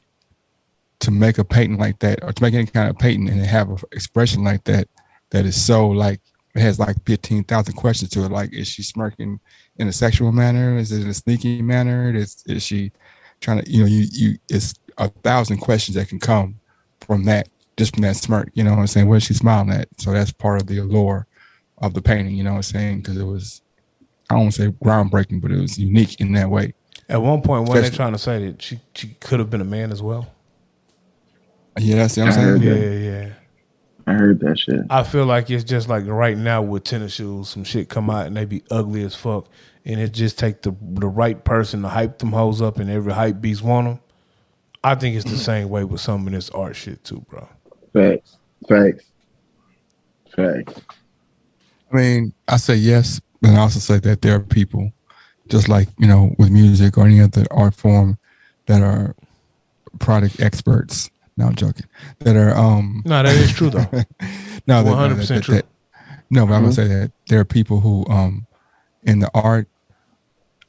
to make a painting like that, or to make any kind of painting and have an expression like that, that is so like, it has like 15,000 questions to it. Like, is she smirking in a sexual manner? Is it in a sneaky manner? Is she trying to, it's 1,000 questions that can come from that, just from that smirk, you know what I'm saying? What is she smiling at? So that's part of the allure of the painting, you know what I'm saying? Because it was, I don't want to say groundbreaking, but it was unique in that way. At one point, when they're trying to say that she could have been a man as well. Yeah, that's what I'm saying. Yeah. I heard that shit. I feel like it's just like right now with tennis shoes, some shit come out and they be ugly as fuck, and it just take the right person to hype them hoes up, and every hype beast want them. I think it's the same way with some of this art shit too, bro. Facts. I mean, I say yes, but I also say that there are people, just like, with music or any other art form, that are product experts. No, I'm joking. That are no, that is true though. No, 100% true. No, but I'm gonna say that there are people who in the art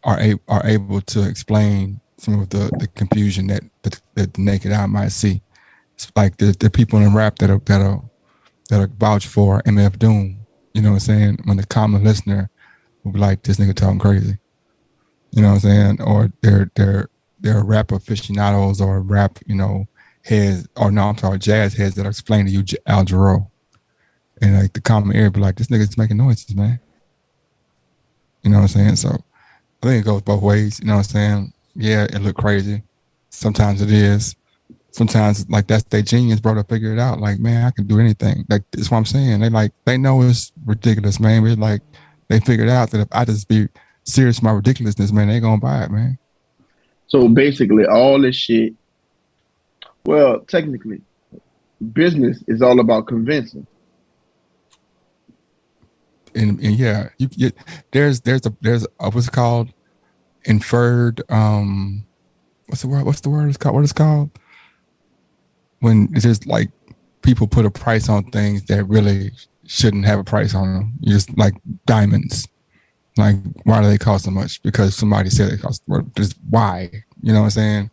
are able to explain some of the confusion that the naked eye might see. It's like the people in rap that are vouch for MF Doom. You know what I'm saying? When the common listener will be like, this nigga talking crazy. You know what I'm saying? Or they're rap aficionados or rap, heads, or no, I'm sorry, jazz heads that are explaining to you Al Jarreau. And like the common ear be like, this nigga's making noises, man. You know what I'm saying? So I think it goes both ways. You know what I'm saying? Yeah, it look crazy. Sometimes it is. Sometimes like that's their genius, bro, to figure it out. Like, man, I can do anything. Like, that's what I'm saying. They know it's ridiculous, man. But like, they figured out that if I just be serious with my ridiculousness, man, they gonna buy it, man. So basically, all this shit. Well, technically, business is all about convincing. And yeah, there's what's it called? Inferred. What's the word? What it's called? When it's just like people put a price on things that really shouldn't have a price on them. Just like diamonds. Like, why do they cost so much? Because somebody said they cost. Just why? You know what I'm saying?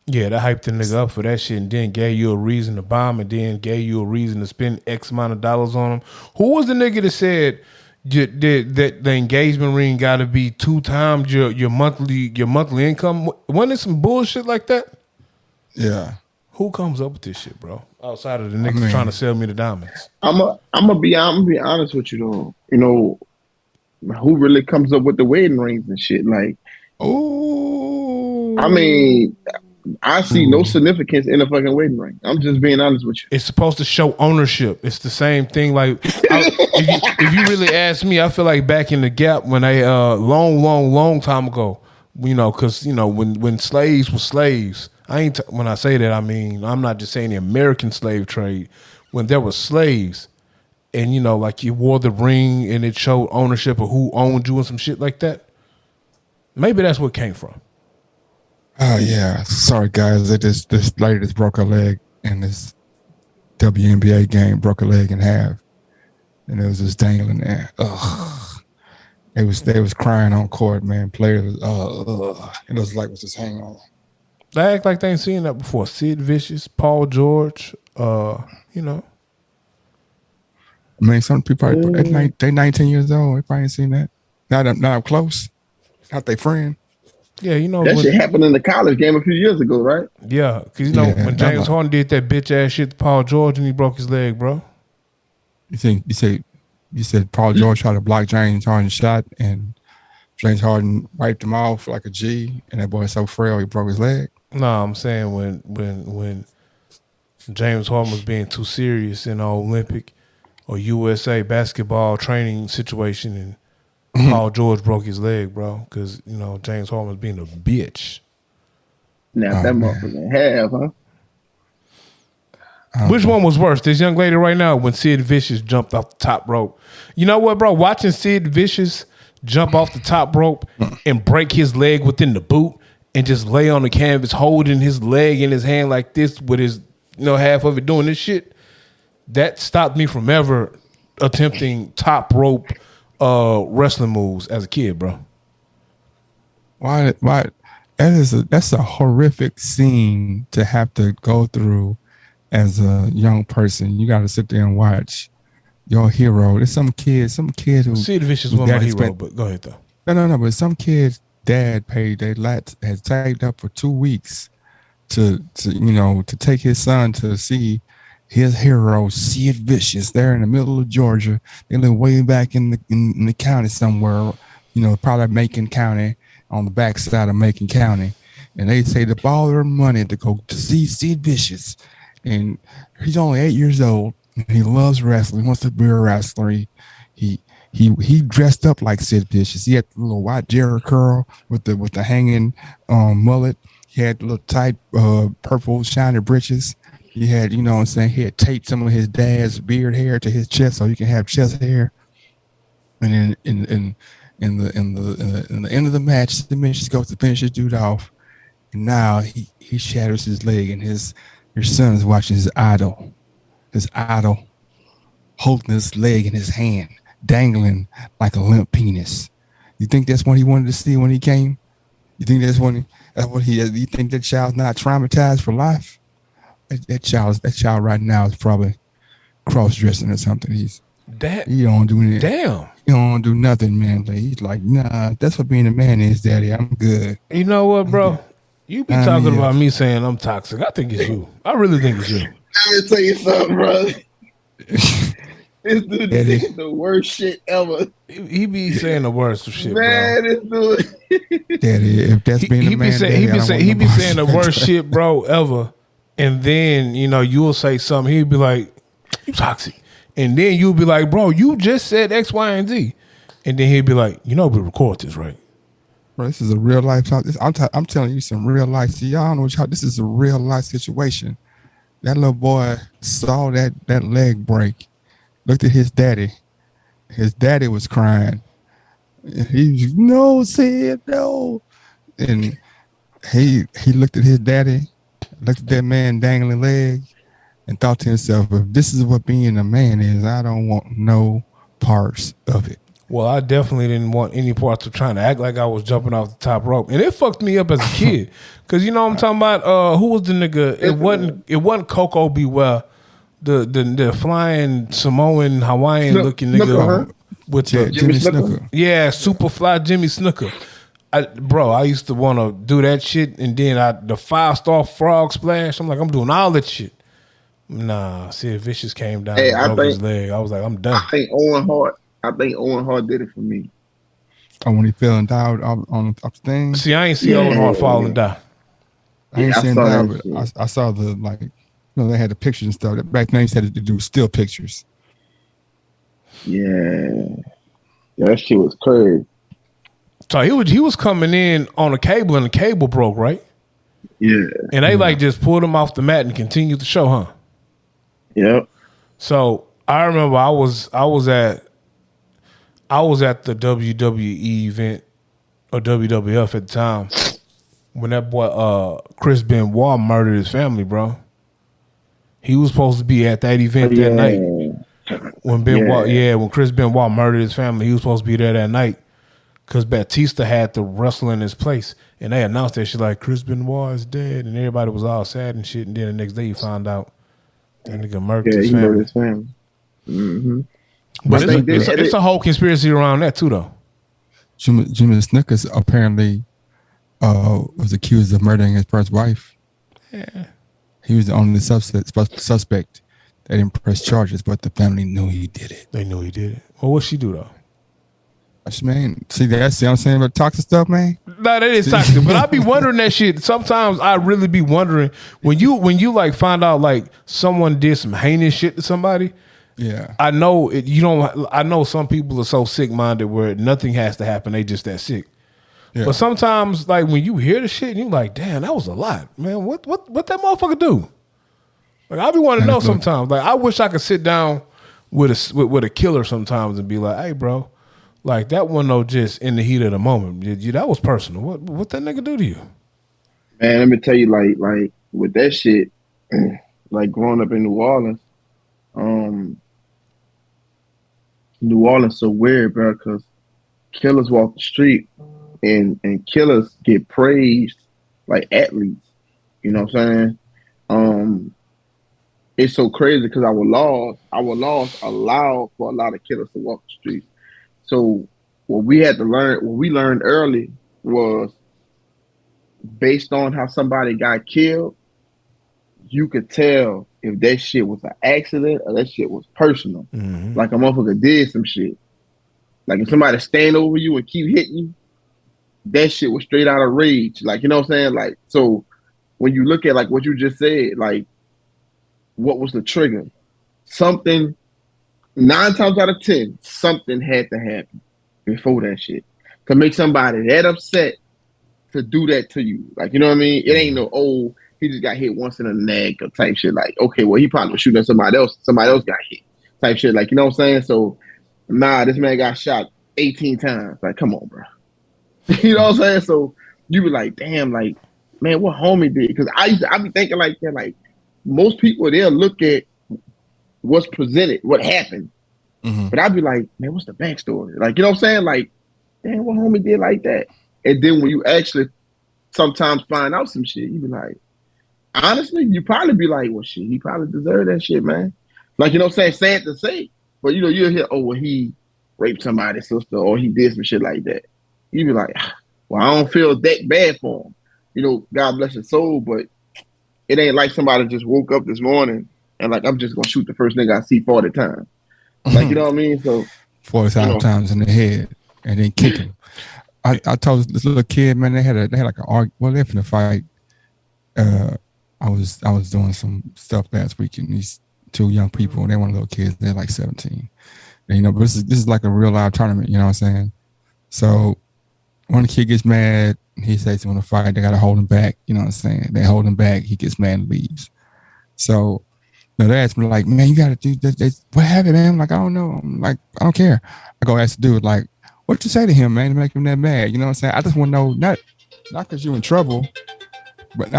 Yeah, they hyped the nigga up for that shit and then gave you a reason to buy him and then gave you a reason to spend X amount of dollars on him. Who was the nigga that said that the engagement ring got to be 2 times your monthly income? Wasn't it some bullshit like that? Yeah. Who comes up with this shit, bro? Outside of the niggas trying to sell me the diamonds. I'm gonna be honest with you though. Who really comes up with the wedding rings and shit? Like, oh, I mean, I see no significance in a fucking wedding ring. I'm just being honest with you. It's supposed to show ownership. It's the same thing. Like, if you really ask me, I feel like back in the Gap when they long time ago, because when slaves were slaves. When I say that, I mean I'm not just saying the American slave trade. When there were slaves, and like you wore the ring and it showed ownership of who owned you and some shit like that. Maybe that's where it came from. Oh yeah, sorry guys. This lady just broke her leg in this WNBA game. Broke her leg in half, and it was just dangling there. Ugh. They was crying on court, man. Players, it was like was just hanging on. They act like they ain't seen that before. Sid Vicious, Paul George, I mean, some people they 19 years old. They probably ain't seen that. Not up close. Not their friend. Yeah, that shit happened in the college game a few years ago, right? Yeah, because when James Harden did that bitch ass shit to Paul George and he broke his leg, bro. You said Paul George tried to block James Harden's shot and James Harden wiped him off like a G, and that boy's so frail he broke his leg. No, I'm saying when James Harden was being too serious in the Olympic or USA basketball training situation, and Paul George broke his leg, bro, because James Harden was being a bitch. Now that motherfucker have, huh? Which one was worse? This young lady right now when Sid Vicious jumped off the top rope. You know what, bro? Watching Sid Vicious jump off the top rope and break his leg within the boot and just lay on the canvas holding his leg in his hand like this with his, half of it doing this shit. That stopped me from ever attempting top rope wrestling moves as a kid, bro. Why that's a horrific scene to have to go through as a young person. You got to sit there and watch your hero. There's some kid who Sid Vicious was my hero, but go ahead though. No. But some kid's dad paid their had saved up for 2 weeks to take his son to see his hero Sid Vicious there in the middle of Georgia. They live way back in the county somewhere, probably Macon County, on the backside of Macon County, and they saved up all their money to go to see Sid Vicious, and he's only 8 years old. He loves wrestling. He wants to be a wrestler. He dressed up like Sid Vicious. He had the little white Jerry curl with the hanging mullet. He had the little tight purple shiny breeches. He had, he had taped some of his dad's beard hair to his chest so he can have chest hair. And then in the end of the match, the Vicious goes to finish his dude off. And now he shatters his leg, and your son is watching his idol holding his leg in his hand, dangling like a limp penis. You think that's what he wanted to see when he came? You think that's what you think that child's not traumatized for life? That child right now is probably cross-dressing or something. He don't do anything. Damn. He don't do nothing, man. He's like, nah, that's what being a man is, Daddy. I'm good. You know what, bro? You be talking about me saying I'm toxic. I think it's you. I really think it's you. Let me tell you something, bro. This dude is the worst shit ever. He be saying the worst of shit, man, bro. This dude. Daddy, if that's being a man, he be saying the worst shit, bro, ever. And then, you'll say something. He'd be like, you toxic. And then you'll be like, bro, you just said X, Y, and Z. And then he'd be like, we record this, right? Bro, this is a real life talk. I'm telling you some real life. See, y'all know this is a real life situation. That little boy saw that leg break, looked at his daddy. His daddy was crying. He was, no, Sid, no. And he looked at his daddy, looked at that man dangling leg, and thought to himself, if this is what being a man is, I don't want no parts of it. Well, I definitely didn't want any parts of trying to act like I was jumping off the top rope. And it fucked me up as a kid. Because what I'm talking about? Who was the nigga? It wasn't Coco Beware. The flying Samoan Hawaiian looking nigga with the Jimmy Snuka. Yeah, super fly Jimmy Snuka. I used to want to do that shit, and then the 5-star frog splash. I'm like, I'm doing all that shit. Nah, Sid Vicious came down and broke his leg. I was like, I'm done. I think Owen Hart did it for me. Oh, when he fell and died up the thing? See, I ain't see Owen Hart fall and die. I ain't seen that, but I saw the, they had the pictures and stuff. Back then, they had to do still pictures. Yeah, that shit was crazy. So he was coming in on a cable, and the cable broke, right? Yeah. And they just pulled him off the mat and continued the show, huh? Yep. So I remember I was at the WWE event or WWF at the time when that boy Chris Benoit murdered his family, bro. He was supposed to be at that event that night. When Chris Benoit murdered his family, he was supposed to be there that night because Batista had to wrestle in his place. And they announced that shit like, Chris Benoit is dead. And everybody was all sad and shit. And then the next day you found out that nigga murdered his family. Murdered his family. Mm-hmm. But it's a whole conspiracy around that too, though. Jimmy Snuka apparently was accused of murdering his first wife. Yeah. He was the only suspect that didn't press charges, but the family knew he did it. They knew he did it. Well, what'd she do, though? Man, see what I'm saying about toxic stuff, man? No, that is toxic. But I be wondering that shit. Sometimes I really be wondering when you like find out like someone did some heinous shit to somebody. Yeah, I know it. I know some people are so sick minded where nothing has to happen. They just that sick. Yeah. But sometimes, like when you hear the shit, and you like, damn, that was a lot, man. What that motherfucker do? Like I be wanting to know sometimes. Like I wish I could sit down with a killer sometimes and be like, hey, bro. Like that one though, just in the heat of the moment. That was personal. What that nigga do to you? Man, let me tell you, like with that shit, like growing up in New Orleans, um, New Orleans so weird, bro, because killers walk the street and killers get praised like athletes. You know what I'm saying? Um, it's so crazy because our laws allow for a lot of killers to walk the streets. So what we learned early was based on how somebody got killed, you could tell if that shit was an accident or that shit was personal. Mm-hmm. Like a motherfucker did some shit. Like if somebody stand over you and keep hitting you, that shit was straight out of rage. Like, you know what I'm saying? Like, so when you look at like what you just said, like what was the trigger? Something 9 times out of 10, something had to happen before that shit to make somebody that upset to do that to you. Like, you know what I mean? It ain't no, oh, he just got hit once in the neck or type shit. Like, okay, well, he probably was shooting at somebody else. Somebody else got hit type shit. Like, you know what I'm saying? So, nah, this man got shot 18 times. Like, come on, bro. You know what I'm saying? So you be like, damn, like, man, what homie did? Because I be thinking like that. Like, most people, they'll look at what's presented, what happened. Mm-hmm. But I'd be like, man, what's the backstory? Like, you know what I'm saying? Like, damn, what homie did like that? And then when you actually sometimes find out some shit, you be like, honestly, you probably be like, well, shit, he probably deserved that shit, man. Like, you know what I'm saying? Sad to say. But, you know, you'll hear, oh, well, he raped somebody's sister or he did some shit like that. You be like, well, I don't feel that bad for him. You know, God bless his soul, but it ain't like somebody just woke up this morning and like, I'm just going to shoot the first nigga I see 40 times. Like, you know what I mean? So 45 times in the head and then kick him. I told this little kid, man, they had like an argument. Well, they're finna fight. I was doing some stuff last week, and these two young people, and they weren't little kids. They're like 17. And, you know, but this is like a real live tournament. You know what I'm saying? So when the kid gets mad, he says he want to fight. They gotta hold him back. You know what I'm saying? They hold him back. He gets mad and leaves. So they asked me like, man, you gotta do this. What happened, man? I'm like, I don't know. I'm like, I don't care. I go ask the dude like, what you say to him, man, to make him that mad? You know what I'm saying? I just want to know, not because you're in trouble, but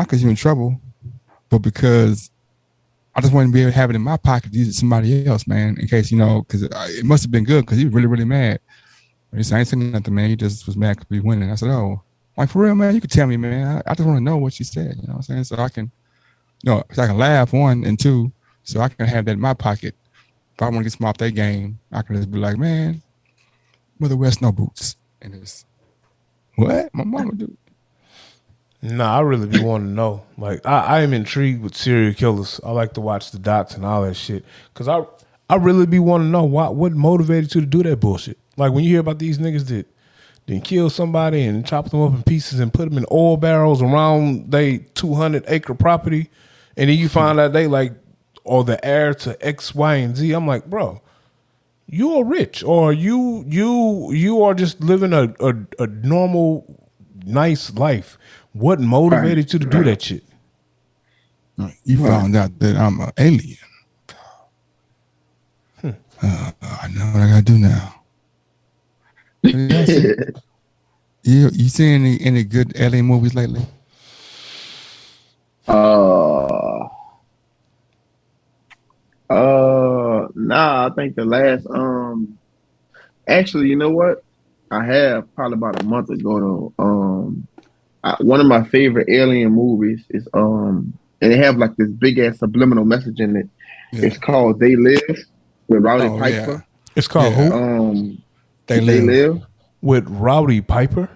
because I just want to be able to have it in my pocket to use it somebody else, man, in case, you know, because it must have been good because he was really, really mad. He said, I ain't saying nothing, man. He just was mad because we winning. I said, oh, like, for real, man, you could tell me, man. I just want to know what you said, you know what I'm saying? So I can, you know, so I can laugh, one, and two, so I can have that in my pocket. If I want to get some off that game, I can just be like, man, Mother wears snow boots. And it's, what? My mama do. Nah, I really be wanting to know. Like, I am intrigued with serial killers. I like to watch the docs and all that shit. Because I really be wanting to know what motivated you to do that bullshit. Like, when you hear about these niggas that then kill somebody and chop them up in pieces and put them in oil barrels around they 200-acre property, and then you find out they like, or the heir to X, Y, and Z. I'm like, bro, you are rich, or you are just living a normal, nice life. What motivated you to do that shit? You found out that I'm an alien. I know what I gotta do now. You seen any good alien movies lately? Nah, I think the last actually, you know what? I have probably about a month ago though. One of my favorite alien movies is and they have like this big ass subliminal message in it. Yeah. It's called They Live with Rowdy Piper. Yeah. It's called who? They Live with Rowdy Piper.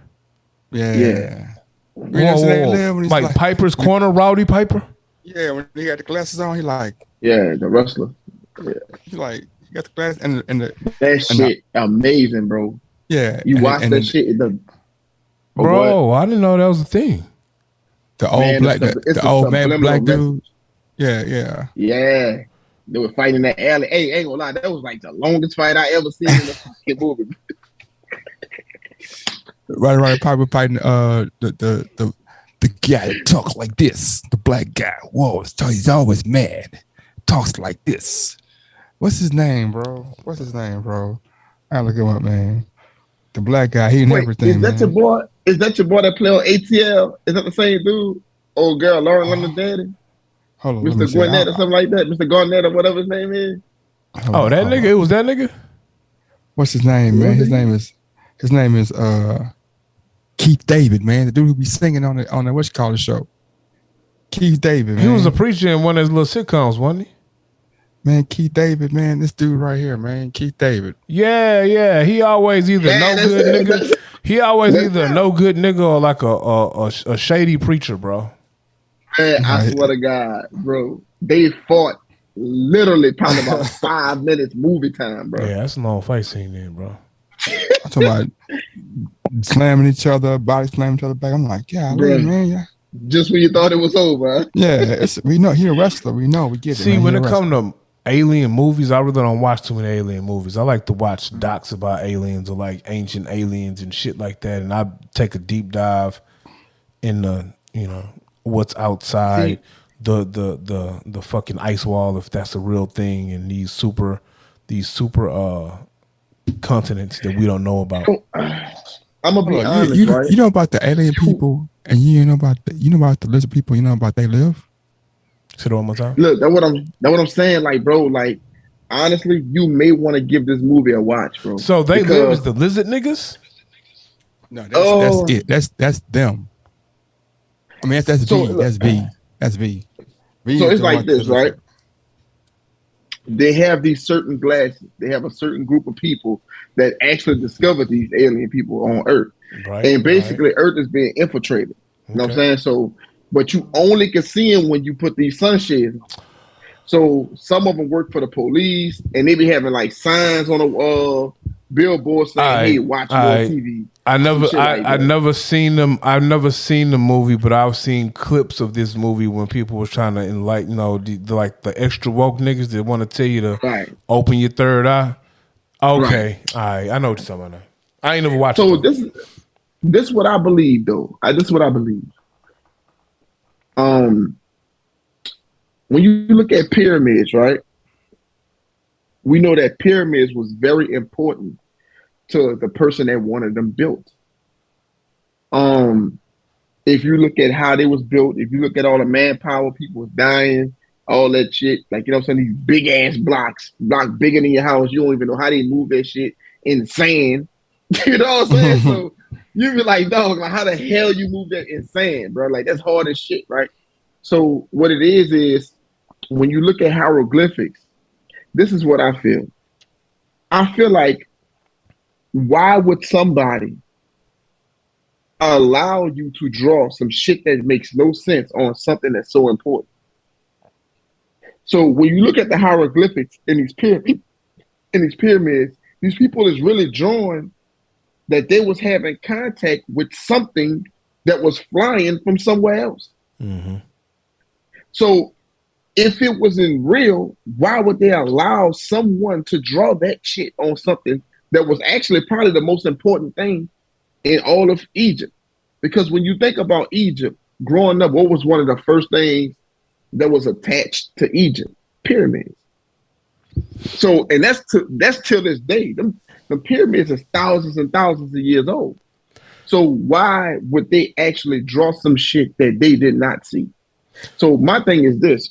Yeah. Whoa. Like Piper's Corner, Rowdy Piper. Yeah, when he had the glasses on, he like, yeah, the wrestler. Yeah, he like, he got the glasses and that shit amazing, bro. Yeah, you watch that shit. Bro, I didn't know that was a thing. The old black, the old man black dude. Yeah. They were fighting in that alley. Hey, ain't gonna lie, that was like the longest fight I ever seen in a fucking movie. Right. Piper fighting the guy that talks like this. The black guy. Whoa, he's always mad. Talks like this. What's his name, bro? I look him up, man. The black guy, he and Wait, everything, is that your man. boy? Is that your boy that play on ATL? Is that the same dude? Old girl, Lauren London Daddy? Hold on, let me Mr. see. Gwinnett or something like that? Mr. Garnett or whatever his name is? Hold Oh, on, that hold nigga. on. It was that nigga. What's his name, man? His name is Keith David, man. The dude who be singing on the what you call the show. Keith David, man. He was a preacher in one of his little sitcoms, wasn't he? Man, Keith David, man. This dude right here, man. Keith David. Yeah. He always either Yeah, no that's good it. nigga. He always That's either a him. no good nigga or like a shady preacher, bro. Man, I Right. swear to God, bro. They fought literally probably about 5 minutes movie time, bro. Yeah, that's a long fight scene then, bro. I'm talking about slamming each other, body slamming each other back. I'm like, golly, Bro. man. Yeah. Just when you thought it was over. Huh? Yeah, we know he a wrestler. We know, we get it. See, man. when He it a comes wrestler. to alien movies, I really don't watch too many alien movies. I like to watch docs about aliens or like ancient aliens and shit like that, and I take a deep dive in the what's outside the fucking ice wall, if that's a real thing, and these super continents that we don't know about. I'm gonna be Hold on, honest, right? you know about the alien people, and you know about the lizard people. You know about they live. Say it one more time. Look, that's what I'm saying. Like, bro, like honestly, you may want to give this movie a watch, bro. So they because, live as the lizard niggas. No, that's Oh. it. That's them. I mean, that's So, V. That's V. That's V. V So is it's the like one this, that right? They have these certain glasses. They have a certain group of people that actually discovered these alien people on Earth. Right. And basically, Earth is being infiltrated. You know what I'm Okay. saying? So, but you only can see them when you put these sunshades on. So some of them work for the police, and they be having like signs on the billboard saying, "Hey, watch more TV." I never that. never seen them. I've never seen the movie, but I've seen clips of this movie when people was trying to enlighten, like the extra woke niggas that want to tell you to Right. open your third eye. Okay, Right. all right, I know what you're talking about now. I ain't never watched So it. this is what I believe, though. This is what I believe. When you look at pyramids, right? We know that pyramids was very important to the person that wanted them built. If you look at how they was built, if you look at all the manpower, people was dying, all that shit. Like, you know what I'm saying? These big ass blocks bigger than your house. You don't even know how they move that shit in the sand. You know what I'm saying? So you be like, dog, like, how the hell you move that in sand, bro? Like, that's hard as shit, right? So what it is when you look at hieroglyphics, this is what I feel. I feel like, why would somebody allow you to draw some shit that makes no sense on something that's so important? So when you look at the hieroglyphics in these pyramids, these people is really drawing that they was having contact with something that was flying from somewhere else. Mm-hmm. So if it wasn't real, why would they allow someone to draw that shit on something that was actually probably the most important thing in all of Egypt? Because when you think about Egypt, growing up, what was one of the first things that was attached to Egypt? Pyramids. So, and that's till this day. The pyramids are thousands and thousands of years old. So why would they actually draw some shit that they did not see? So my thing is this.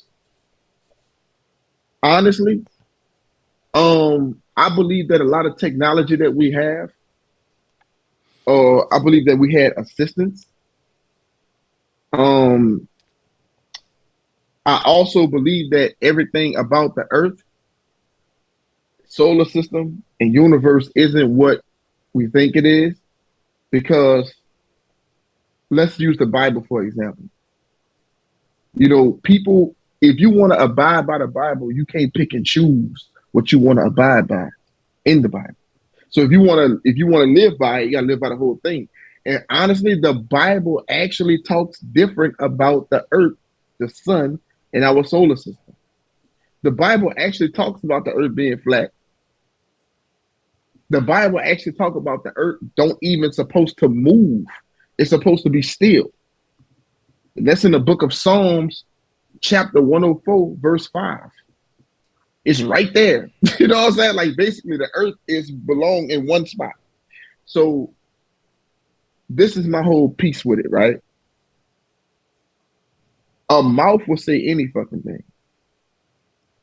Honestly, I believe that a lot of technology that we have, I believe that we had assistance. I also believe that everything about the Earth, solar system, and universe isn't what we think it is. Because let's use the Bible, for example. You know, people, if you want to abide by the Bible, you can't pick and choose what you want to abide by in the Bible. So if you want to live by it, you gotta live by the whole thing. And honestly, the Bible actually talks different about the earth, the sun, and our solar system. The Bible actually talks about the earth being flat. The Bible actually talks about the earth don't even supposed to move. It's supposed to be still. And that's in the book of Psalms, chapter 104, verse 5. It's right there. You know what I'm saying? Like basically the earth belong in one spot. So this is my whole piece with it, right? A mouth will say any fucking thing,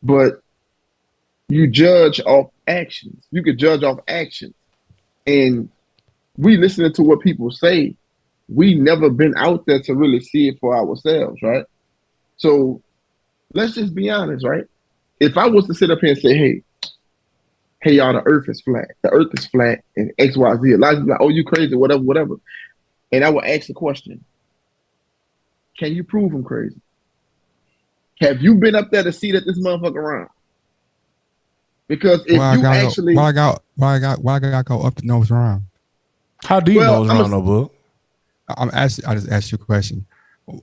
but you judge off actions. You could judge off actions, and we listening to what people say. We never been out there to really see it for ourselves, right? So let's just be honest, right? If I was to sit up here and say, hey, y'all, the earth is flat. The earth is flat and X, Y, Z. A lot of people are like, oh, you crazy, whatever, whatever. And I would ask the question, can you prove I'm crazy? Have you been up there to see that this motherfucker around? Because if why you actually why I gotta go up to know what's around? How do you know it's around no book? I just asked you a question.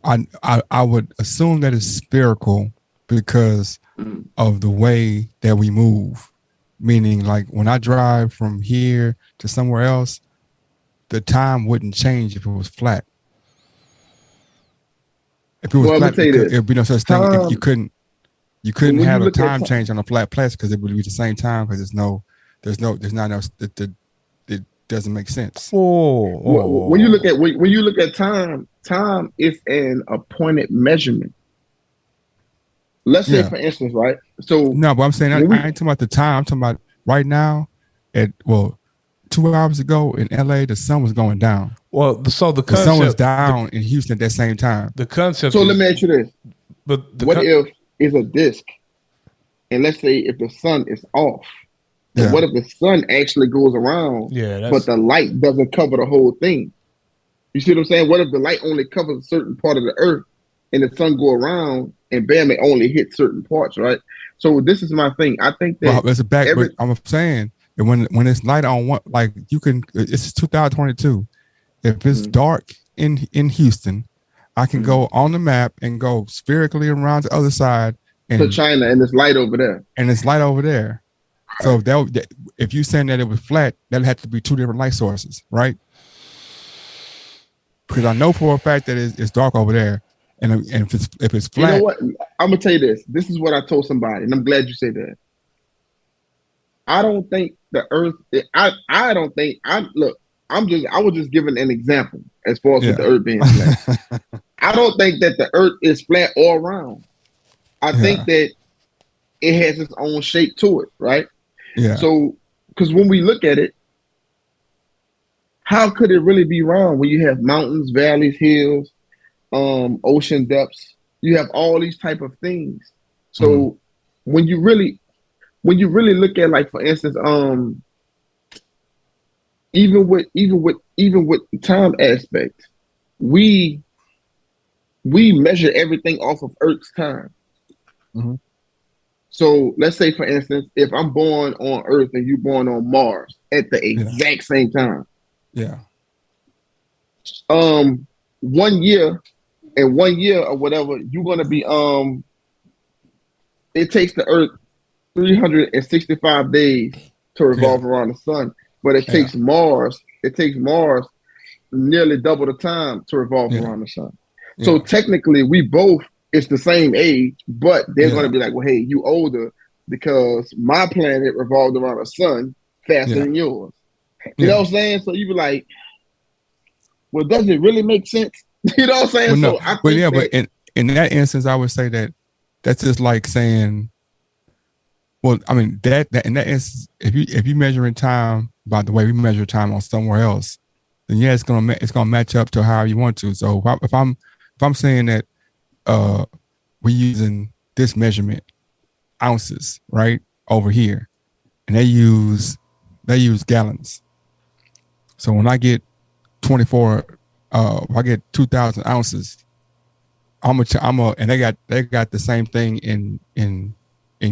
I would assume that it's spherical because of the way that we move. Meaning, like when I drive from here to somewhere else, the time wouldn't change if it was flat. If it was flat, it'd be no such thing. If you couldn't have a time change on a flat place because it would be the same time because it doesn't make sense. When you look at time is an appointed measurement. Let's say, for instance, right? So no, but I'm saying I ain't talking about the time. I'm talking about right now. 2 hours ago in LA, the sun was going down. Well, the sun was down in Houston at that same time. The concept. So let me ask you this: but what if it's a disc, and let's say if the sun is off, and what if the sun actually goes around, but the light doesn't cover the whole thing? You see what I'm saying? What if the light only covers a certain part of the earth, and the sun go around, and bam, it only hit certain parts, right? So this is my thing. I think that but I'm saying. And when it's light on one, like you can, it's 2022. If it's dark in Houston, I can go on the map and go spherically around the other side to China, and it's light over there. So if you're saying that it was flat, that'd have to be two different light sources, right? Because I know for a fact that it's dark over there, and if it's flat, you know what? I'm gonna tell you this. This is what I told somebody, and I'm glad you said that. I don't think the earth, I don't think, I was just giving an example as far as with the earth being flat. I don't think that the earth is flat all around. I think that it has its own shape to it, right? Yeah. So, because when we look at it, how could it really be round when you have mountains, valleys, hills, ocean depths? You have all these type of things. So when you really look at, like, for instance, even with time aspect, we measure everything off of Earth's time. So let's say, for instance, if I'm born on Earth and you're born on Mars at the exact same time. Yeah. 1 year or whatever, you're gonna be it takes the Earth 365 days to revolve around the sun, but it takes Mars nearly double the time to revolve around the sun. So technically it's the same age, but they're going to be like, well, hey, you older because my planet revolved around the sun faster than yours. You know what I'm saying? So you be like, well, does it really make sense? You know what I'm saying? Well, no. But in that instance, I would say that's just like saying, well, I mean, that in that instance, if you measuring time by the way we measure time on somewhere else, then it's gonna match up to how you want to. So if I'm saying that we're using this measurement, ounces, right, over here, and they use gallons. So when I get 24, if I get 2,000 ounces, and they got the same thing in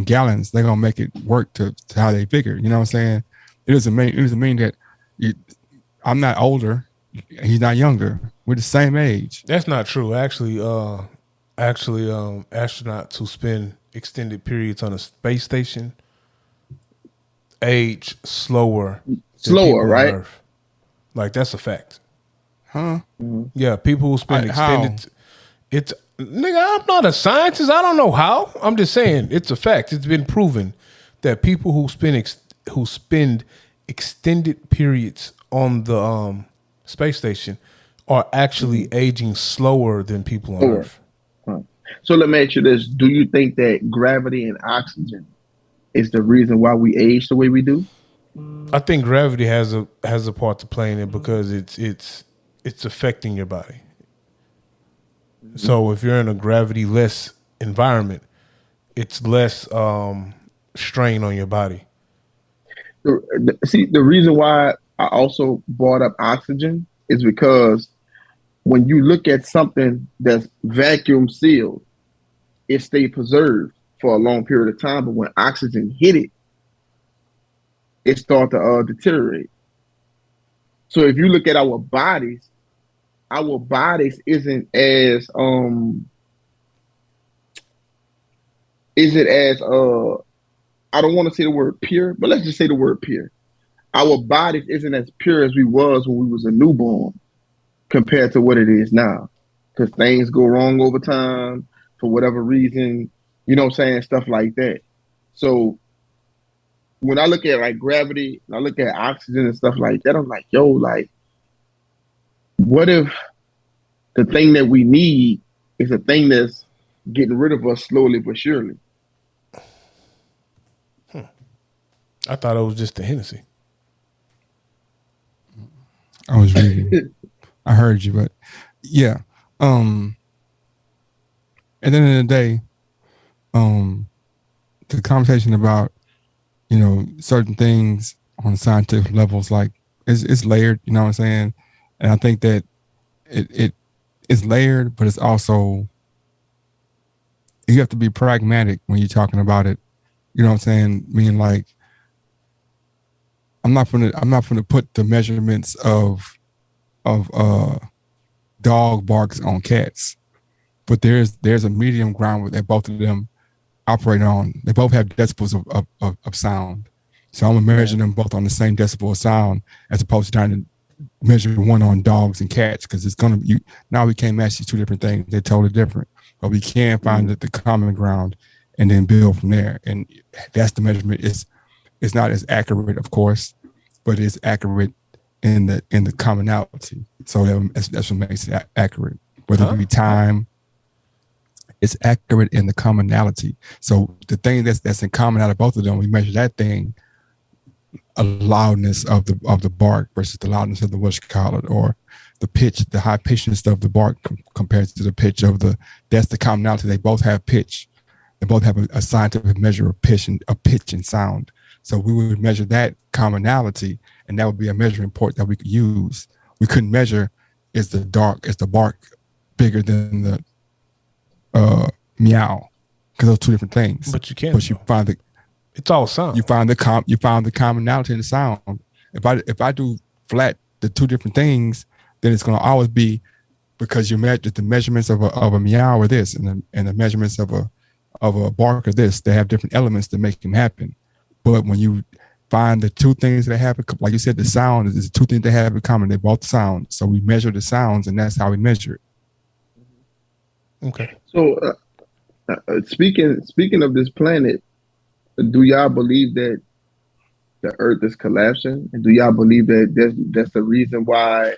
gallons. They're gonna make it work to how they figure. You know what I'm saying? It doesn't mean that I'm not older. He's not younger. We're the same age. That's not true. Actually, astronauts who spend extended periods on a space station age slower, right? on Earth. Like, that's a fact. Huh? Yeah, people who spend extended. It's nigga. I'm not a scientist. I don't know how. I'm just saying it's a fact. It's been proven that people who spend extended periods on the space station are actually aging slower than people on Or, Earth. so let me ask you this: do you think that gravity and oxygen is the reason why we age the way we do? I think gravity has a part to play in it because it's affecting your body. So if you're in a gravity less environment, it's less strain on your body. See, the reason why I also brought up oxygen is because when you look at something that's vacuum sealed, it stays preserved for a long period of time. But when oxygen hit it, it starts to deteriorate. So if you look at our bodies isn't as I don't want to say the word pure, but let's just say the word pure. Our bodies isn't as pure as we was when we was a newborn compared to what it is now. Because things go wrong over time for whatever reason, you know what I'm saying? Stuff like that. So when I look at like gravity, and I look at oxygen and stuff like that, I'm like, yo, like, what if the thing that we need is a thing that's getting rid of us slowly but surely? I thought it was just the Hennessy. I was reading. I heard you, but yeah. At the end of the day, the conversation about, certain things on scientific levels, like it's layered, you know what I'm saying? And I think that it is layered, but it's also, you have to be pragmatic when you're talking about it. You know what I'm saying? Meaning like, I'm not gonna put the measurements of dog barks on cats, but there's a medium ground that both of them operate on. They both have decibels of sound, so I'm gonna measure them both on the same decibel of sound as opposed to trying to measure one on dogs and cats, because it's gonna now we can't match these two different things. They're totally different, but we can find the common ground and then build from there. And that's the measurement. It's not as accurate, of course, but it's accurate in the commonality. So that's what makes it accurate. Whether it be time, it's accurate in the commonality. So the thing that's in common out of both of them, we measure that thing, a loudness of the bark versus the loudness of the or the pitch, the high pitchness of the bark compared to the pitch of that's the commonality. They both have pitch. They both have a scientific measure of pitch and sound. So we would measure that commonality, and that would be a measuring point that we could use. We couldn't measure is the bark bigger than the meow, because those two different things. But you can't. But you find it's all sound. You found the commonality in the sound. If I do flat the two different things, then it's going to always be, because you measure the measurements of a meow or this, and the measurements of a bark or this. They have different elements that make them happen. But when you find the two things that happen, like you said, the sound is the two things that have in common. They both sound. So we measure the sounds, and that's how we measure it. Okay. So speaking of this planet, do y'all believe that the Earth is collapsing? And do y'all believe that that's the reason why?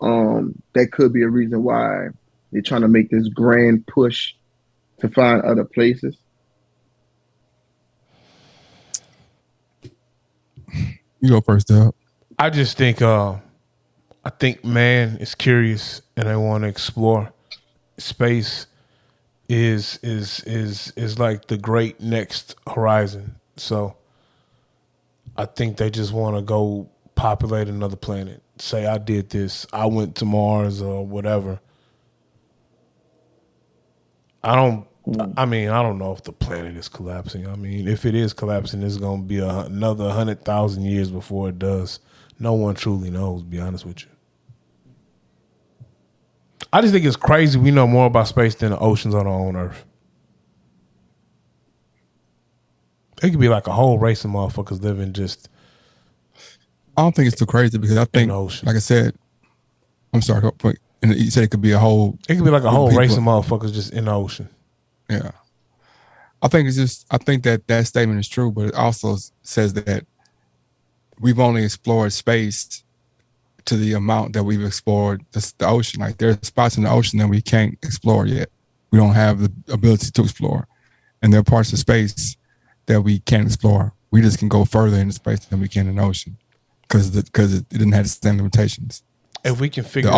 That could be a reason why they're trying to make this grand push to find other places. You go first, Dub. I just think I think man is curious and they want to explore. Space is like the great next horizon. So I think they just want to go populate another planet. Say I did this. I went to Mars or whatever. I don't know if the planet is collapsing. I mean, if it is collapsing, it's going to be another 100,000 years before it does. No one truly knows, to be honest with you. I just think it's crazy we know more about space than the oceans on our own Earth. It could be like a whole race of motherfuckers living just... I don't think it's too crazy, because I think, like I said, I'm sorry, but you said it could be a whole... It could be like a whole race of motherfuckers just in the ocean. Yeah. I think that statement is true, but it also says that we've only explored space to the amount that we've explored the ocean. Like there's spots in the ocean that we can't explore yet. We don't have the ability to explore. And there are parts of space that we can't explore. We just can go further into space than we can in the ocean because it didn't have the same limitations. If we can figure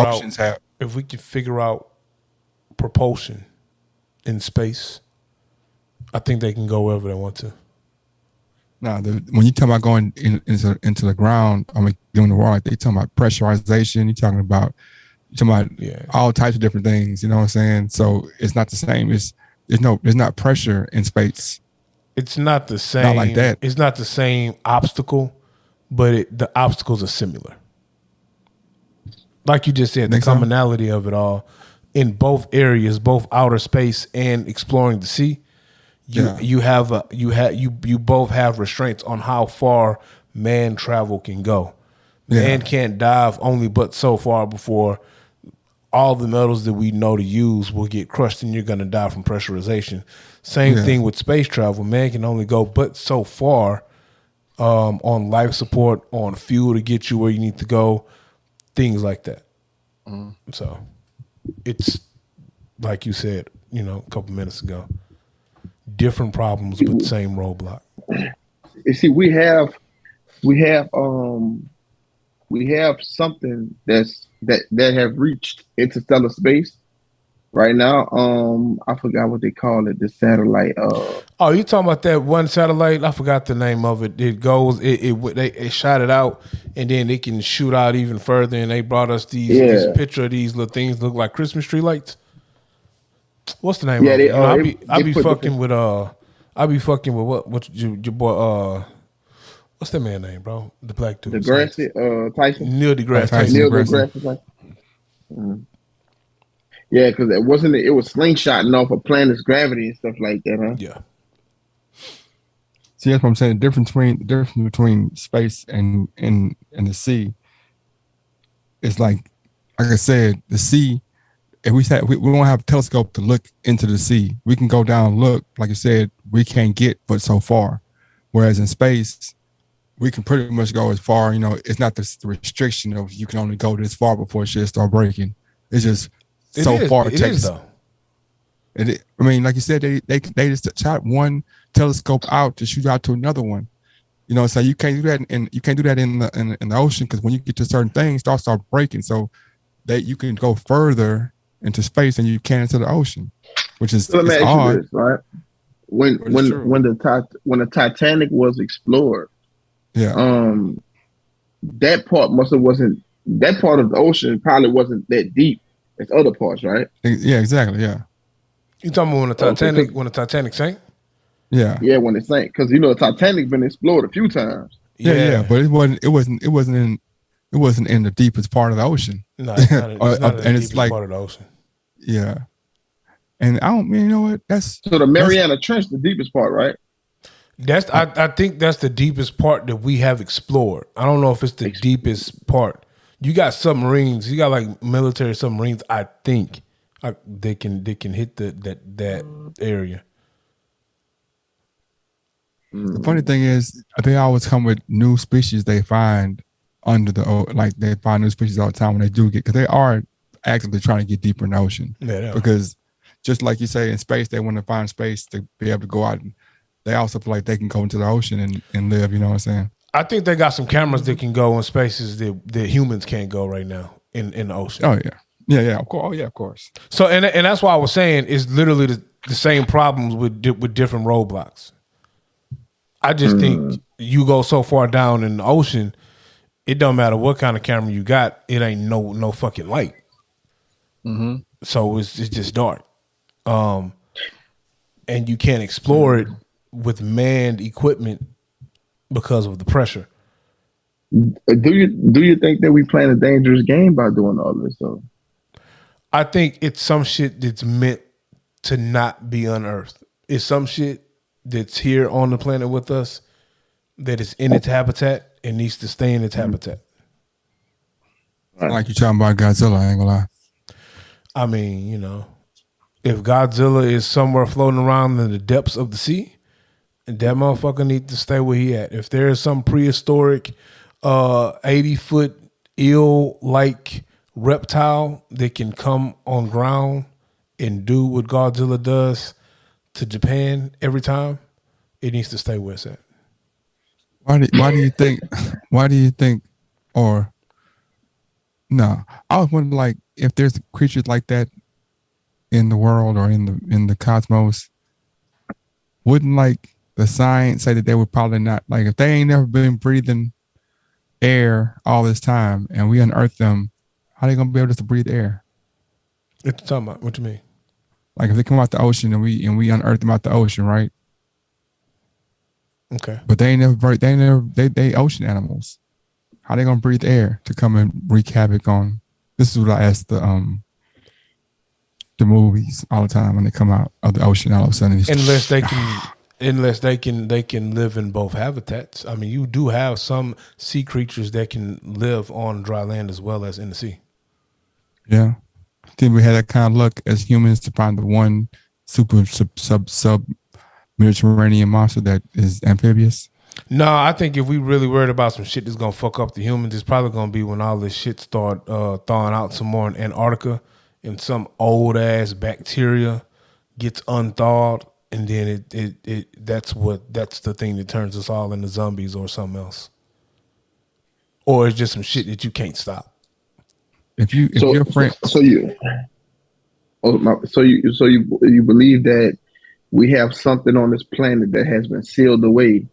out propulsion in space, I think they can go wherever they want to. Now, when you talk about going into the ground, I mean, doing the water, like they talking about pressurization. You're talking about all types of different things. You know what I'm saying? So it's not the same. There's not pressure in space. It's not the same. Not like that. It's not the same obstacle, but the obstacles are similar. Like you just said, the commonality of it all in both areas, both outer space and exploring the sea. You both have restraints on how far man travel can go. Man can't dive only but so far before all the metals that we know to use will get crushed and you're going to die from pressurization. Same thing with space travel. Man can only go but so far on life support, on fuel to get you where you need to go, things like that. So it's like you said, a couple minutes ago. Different problems, but same roadblock. You see, we have something that have reached interstellar space right now. I forgot what they call it. The satellite. Oh, you talking about that one satellite? I forgot the name of it. It goes. They shot it out, and then they can shoot out even further. And they brought us this picture of these little things look like Christmas tree lights. What's the name of it? I be fucking with what your boy what's that man name, bro? The black dude. Tyson. Neil deGrasse Tyson. Neil deGrasse Tyson. Yeah, because it was slingshotting off of planet's gravity and stuff like that, huh? Yeah. See, that's what I'm saying. The difference between space and the sea is like I said, the sea. If we don't have a telescope to look into the sea, we can go down and look. Like you said, we can't get but so far. Whereas in space, we can pretty much go as far. It's not the restriction of you can only go this far before shit start breaking. It's just far. It is though. I mean, like you said, they just shot one telescope out to shoot out to another one. So you can't do that, and you can't do that in the ocean because when you get to certain things, start breaking. So that you can go further into space than you can into the ocean, which is so let me ask odd. you this, right? When the Titanic was explored, that part that part of the ocean probably wasn't that deep as other parts, right? Yeah, exactly. Yeah. You talking about when the Titanic sank? Yeah. Yeah, when it sank, because the Titanic's been explored a few times. Yeah, but it wasn't in the deepest part of the ocean. No, it's not in the deepest part of the ocean. Yeah. And you know what? That's so the Mariana Trench, the deepest part, right? I think that's the deepest part that we have explored. I don't know if it's the deepest part. You got submarines. You got like military submarines. I think they can hit that area. The funny thing is, they always come with new species they find under they find new species all the time when they do because they are actively trying to get deeper in the ocean. Yeah, because just like you say, in space, they want to find space to be able to go out, and they also feel like they can go into the ocean and live. You know what I'm saying? I think they got some cameras that can go in spaces that humans can't go right now in the ocean. Oh yeah, of course. Oh yeah, of course. So and that's why I was saying it's literally the same problems with different roadblocks. I just think you go so far down in the ocean, it don't matter what kind of camera you got, it ain't no fucking light. Mm-hmm. So it's just dark, and you can't explore it with manned equipment because of the pressure. Do you think that we playing a dangerous game by doing all this though? I think it's some shit that's meant to not be unearthed. It's some shit that's here on the planet with us that is in its habitat and needs to stay in its habitat. Like you talking about Godzilla, I ain't gonna lie. I mean, if Godzilla is somewhere floating around in the depths of the sea, that motherfucker need to stay where he at. If there is some prehistoric 80-foot eel-like reptile that can come on ground and do what Godzilla does to Japan every time, it needs to stay where it's at. Why do you think? Why do you think? Or no, I was wondering, like, if there's creatures like that in the world or in the cosmos, wouldn't like the science say that they would probably not, like, if they ain't never been breathing air all this time and we unearth them, how they gonna be able to breathe air? What you talking about? What you mean? Like if they come out the ocean and we unearth them out the ocean, right? Okay. But they ocean animals. How they gonna breathe air to come and wreak havoc on? This is what I ask the movies all the time when they come out of the ocean. All of a sudden, Unless they can live in both habitats. I mean, you do have some sea creatures that can live on dry land as well as in the sea. Yeah, I think we had that kind of luck as humans to find the one super sub Mediterranean monster that is amphibious. No, I think if we really worried about some shit that's gonna fuck up the humans, it's probably gonna be when all this shit start thawing out some more in Antarctica, and some old ass bacteria gets unthawed, and then that's the thing that turns us all into zombies or something else, or it's just some shit that you can't stop. If your friend, you believe that we have something on this planet that has been sealed away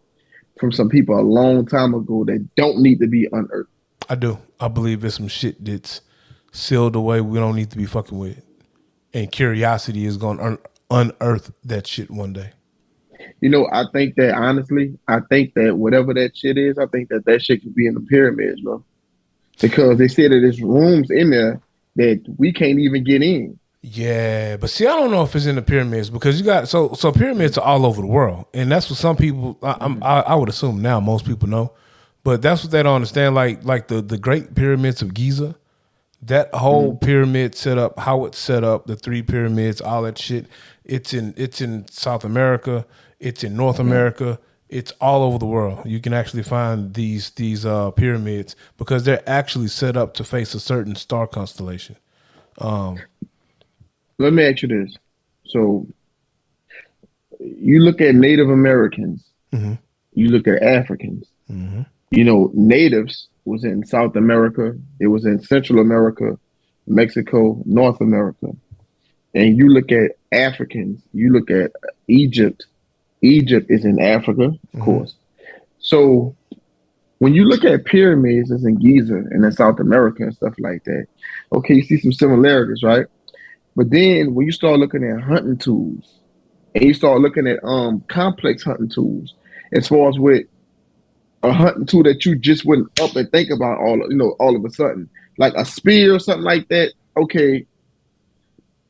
from some people a long time ago that don't need to be unearthed? I do. I believe there's some shit that's sealed away we don't need to be fucking with. And curiosity is going to unearth that shit one day. You know, I think that honestly, I think that whatever that shit is, I think that shit could be in the pyramids, bro. Because they said that there's rooms in there that we can't even get in. Yeah, but see, I don't know if it's in the pyramids because you got so pyramids are all over the world, and that's what some people. I would assume now most people know, but that's what they don't understand. Like the Great Pyramids of Giza, that whole pyramid setup, how it's set up, the three pyramids, all that shit. It's in South America, it's in North America, it's all over the world. You can actually find these pyramids because they're actually set up to face a certain star constellation. Let me ask you this. So you look at Native Americans, you look at Africans, you know, natives was in South America, it was in Central America, Mexico, North America. And you look at Africans, you look at Egypt. Egypt is in Africa, of course. So when you look at pyramids, it's in Giza and in South America and stuff like that. Okay, you see some similarities, right? But then when you start looking at hunting tools and you start looking at complex hunting tools, as far as with a hunting tool that you just wouldn't up and think about all of a sudden, like a spear or something like that, okay,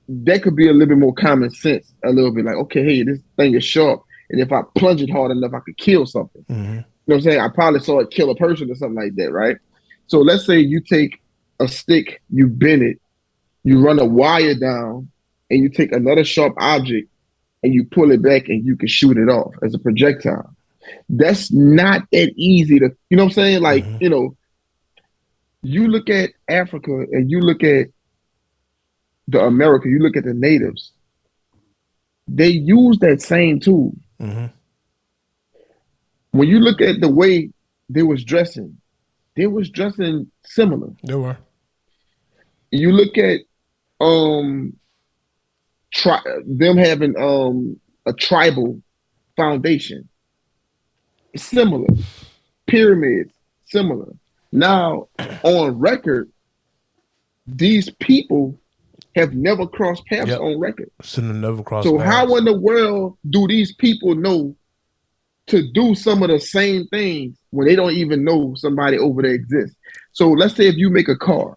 that could be a little bit more common sense, a little bit like, okay, hey, this thing is sharp, and if I plunge it hard enough, I could kill something. You know what I'm saying? I probably saw it kill a person or something like that, right? So let's say you take a stick, you bend it, you run a wire down, and you take another sharp object and you pull it back and you can shoot it off as a projectile. That's not that easy to, you know what I'm saying? Like, you know, you look at Africa and you look at the America, you look at the natives, they use that same tool. When you look at the way they was dressing similar. They were. You look at them having a tribal foundation, similar. Pyramids, similar. Now, on record, these people have never crossed paths on record. Shouldn't have never crossed So paths. how in the world do these people know to do some of the same things when they don't even know somebody over there exists? So let's say if you make a car,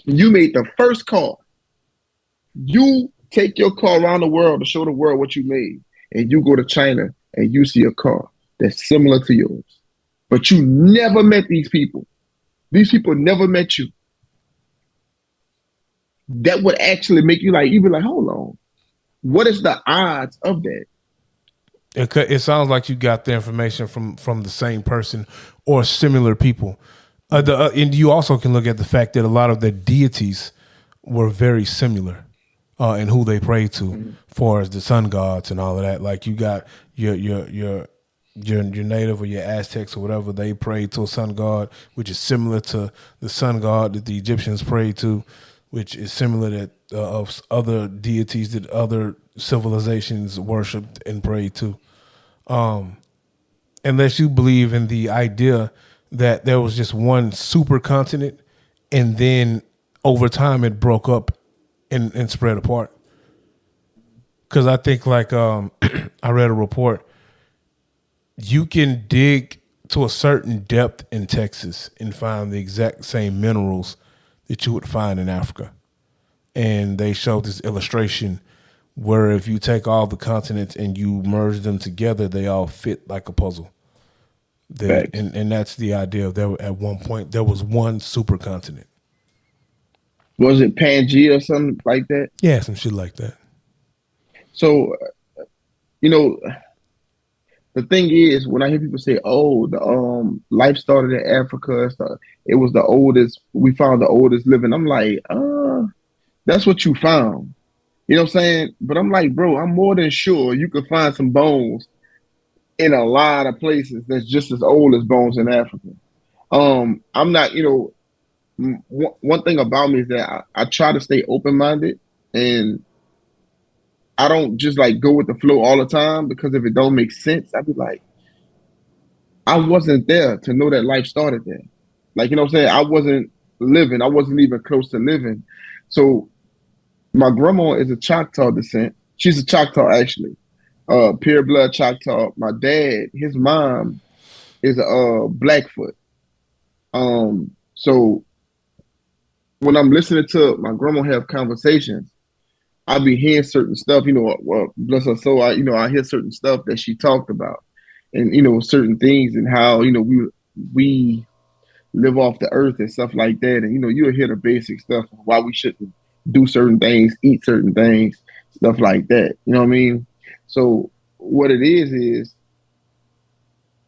you made the first car, you take your car around the world to show the world what you made, and you go to China and you see a car that's similar to yours, but you never met these people. These people never met you. That would actually make you like, you'd be like, hold on, what is the odds of that? It sounds like you got the information from the same person or similar people. And you also can look at the fact that a lot of the deities were very similar in who they prayed to, far as the sun gods and all of that. Like you got your native or your Aztecs or whatever, they prayed to a sun god, which is similar to the sun god that the Egyptians prayed to, which is similar that of other deities that other civilizations worshipped and prayed to. Unless you believe in the idea that there was just one supercontinent and then over time it broke up and spread apart. Because I think like I read a report, you can dig to a certain depth in Texas and find the exact same minerals that you would find in Africa. And they showed this illustration where if you take all the continents and you merge them together, they all fit like a puzzle. And that's the idea of there. At one point, there was one supercontinent. Was it Pangea or something like that? Yeah, some shit like that. So, the thing is, when I hear people say, "Oh, the life started in Africa," it was the oldest. We found the oldest living. I'm like, that's what you found. You know what I'm saying? But I'm like, bro, I'm more than sure you could find some bones in a lot of places that's just as old as bones in Africa. I'm not, one thing about me is that I try to stay open-minded, and I don't just like go with the flow all the time, because if it don't make sense, I'd be like, I wasn't there to know that life started there. Like, you know what I'm saying? I wasn't living. I wasn't even close to living. So my grandma is a Choctaw descent. She's a Choctaw, actually. Pure blood Choctaw. My dad, his mom is a Blackfoot. So when I'm listening to my grandma have conversations, I be hearing certain stuff, well, bless her soul, I hear certain stuff that she talked about, and, certain things, and how, we live off the earth and stuff like that. And, you'll hear the basic stuff, why we shouldn't do certain things, eat certain things, stuff like that. You know what I mean? So what it is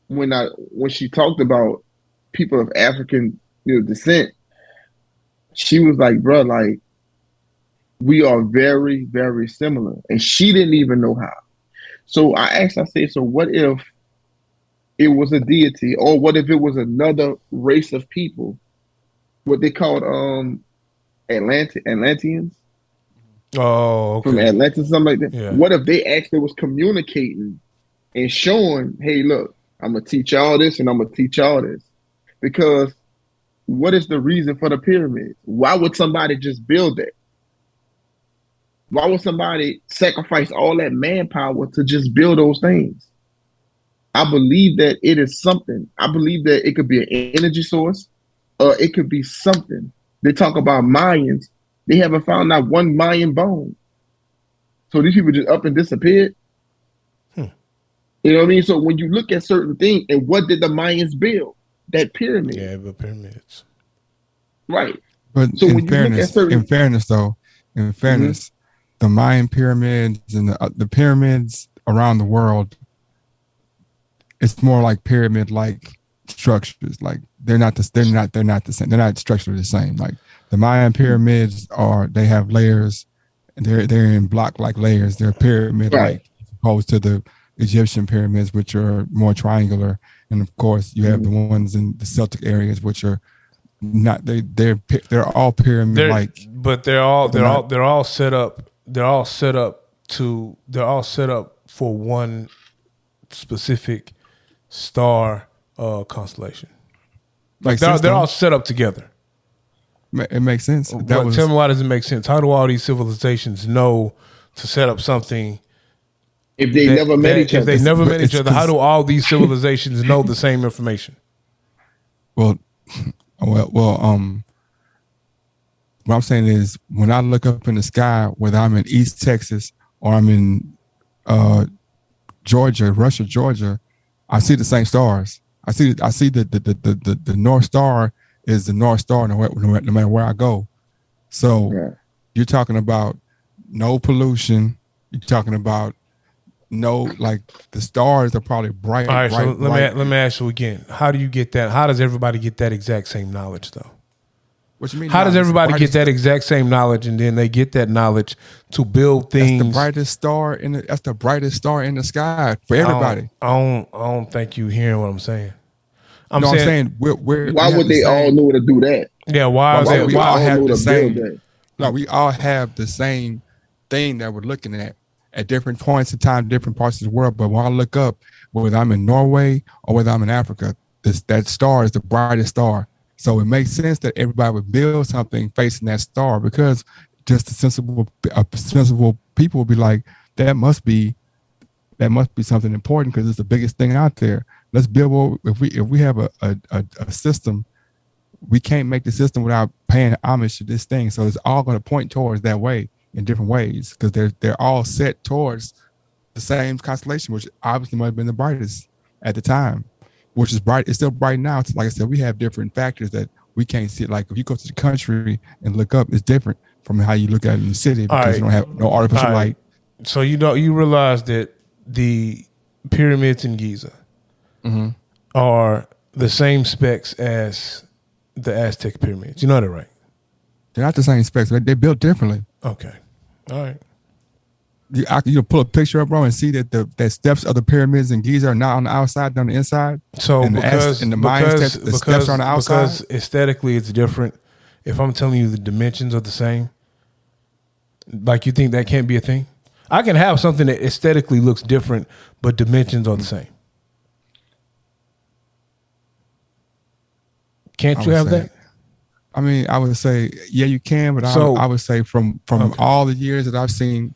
when she talked about people of African, descent, she was like, bro, like, we are very, very similar. And she didn't even know how. So I asked, I said, so what if it was a deity, or what if it was another race of people, what they called Atlanteans? Oh, okay. From Atlantis, something like that. Yeah. What if they actually was communicating and showing, hey, look, I'm going to teach y'all this and I'm going to teach y'all this? Because what is the reason for the pyramids? Why would somebody just build that? Why would somebody sacrifice all that manpower to just build those things? I believe that it is something. I believe that it could be an energy source, or it could be something. They talk about Mayans. They haven't found not one Mayan bone. So these people just up and disappeared. You know what I mean? So when you look at certain things, and what did the Mayans build? That pyramid. Yeah, the pyramids. Right. But so in fairness, the Mayan pyramids and the pyramids around the world, it's more like pyramid-like structures. Like they're not the same. They're not structurally the same. Like the Mayan pyramids they have layers, and they're in block-like layers. They're pyramid-like, right, as opposed to the Egyptian pyramids, which are more triangular. And of course, you have the ones in the Celtic areas, which are not. They're all pyramid-like, but they're all set up. They're all set up for one specific star constellation. Like they're all set up together. It makes sense. Tell me, why does it make sense? How do all these civilizations know to set up something if they never met each other? If they never met each other, how do all these civilizations know the same information? Well, what I'm saying is, when I look up in the sky, whether I'm in East Texas or I'm in Russia, Georgia, I see the same stars. I see the North Star is the North Star no matter where I go. So You're talking about no pollution. You're talking about know, like the stars are probably bright. All right, so bright. let me ask you again. How do you get that? How does everybody get that exact same knowledge, though? What you mean? How does knowledge? everybody get that exact same knowledge, and then they get that knowledge to build things? That's the brightest star in the. That's the brightest star in the sky for everybody. I don't think you hearing what I'm saying. I'm saying we're why would they all know to do that? Yeah, why would we all have the same? No, we all have the same thing that we're looking at different points in time, different parts of the world. But when I look up, whether I'm in Norway or whether I'm in Africa, that star is the brightest star. So it makes sense that everybody would build something facing that star, because just the sensible people will be like, that must be something important because it's the biggest thing out there. Let's build. If we have a system, we can't make the system without paying homage to this thing. So it's all going to point towards that way in different ways, because they're all set towards the same constellation, which obviously might have been the brightest at the time, which is bright. It's still bright now. It's like I said, we have different factors that we can't see. Like if you go to the country and look up, it's different from how you look at it in the city, because you don't have no artificial light. So you realize that the pyramids in Giza are the same specs as the Aztec pyramids. You know that, right? They're not the same specs. They're built differently. Okay. All right. You pull a picture up, bro, and see that the steps of the pyramids in Giza are not on the outside, they're on the inside. So and the steps are on the outside. Because aesthetically it's different. If I'm telling you the dimensions are the same, like you think that can't be a thing? I can have something that aesthetically looks different, but dimensions are the same. Can't you have that? I mean, I would say, yeah, you can, but I would say from all the years that I've seen,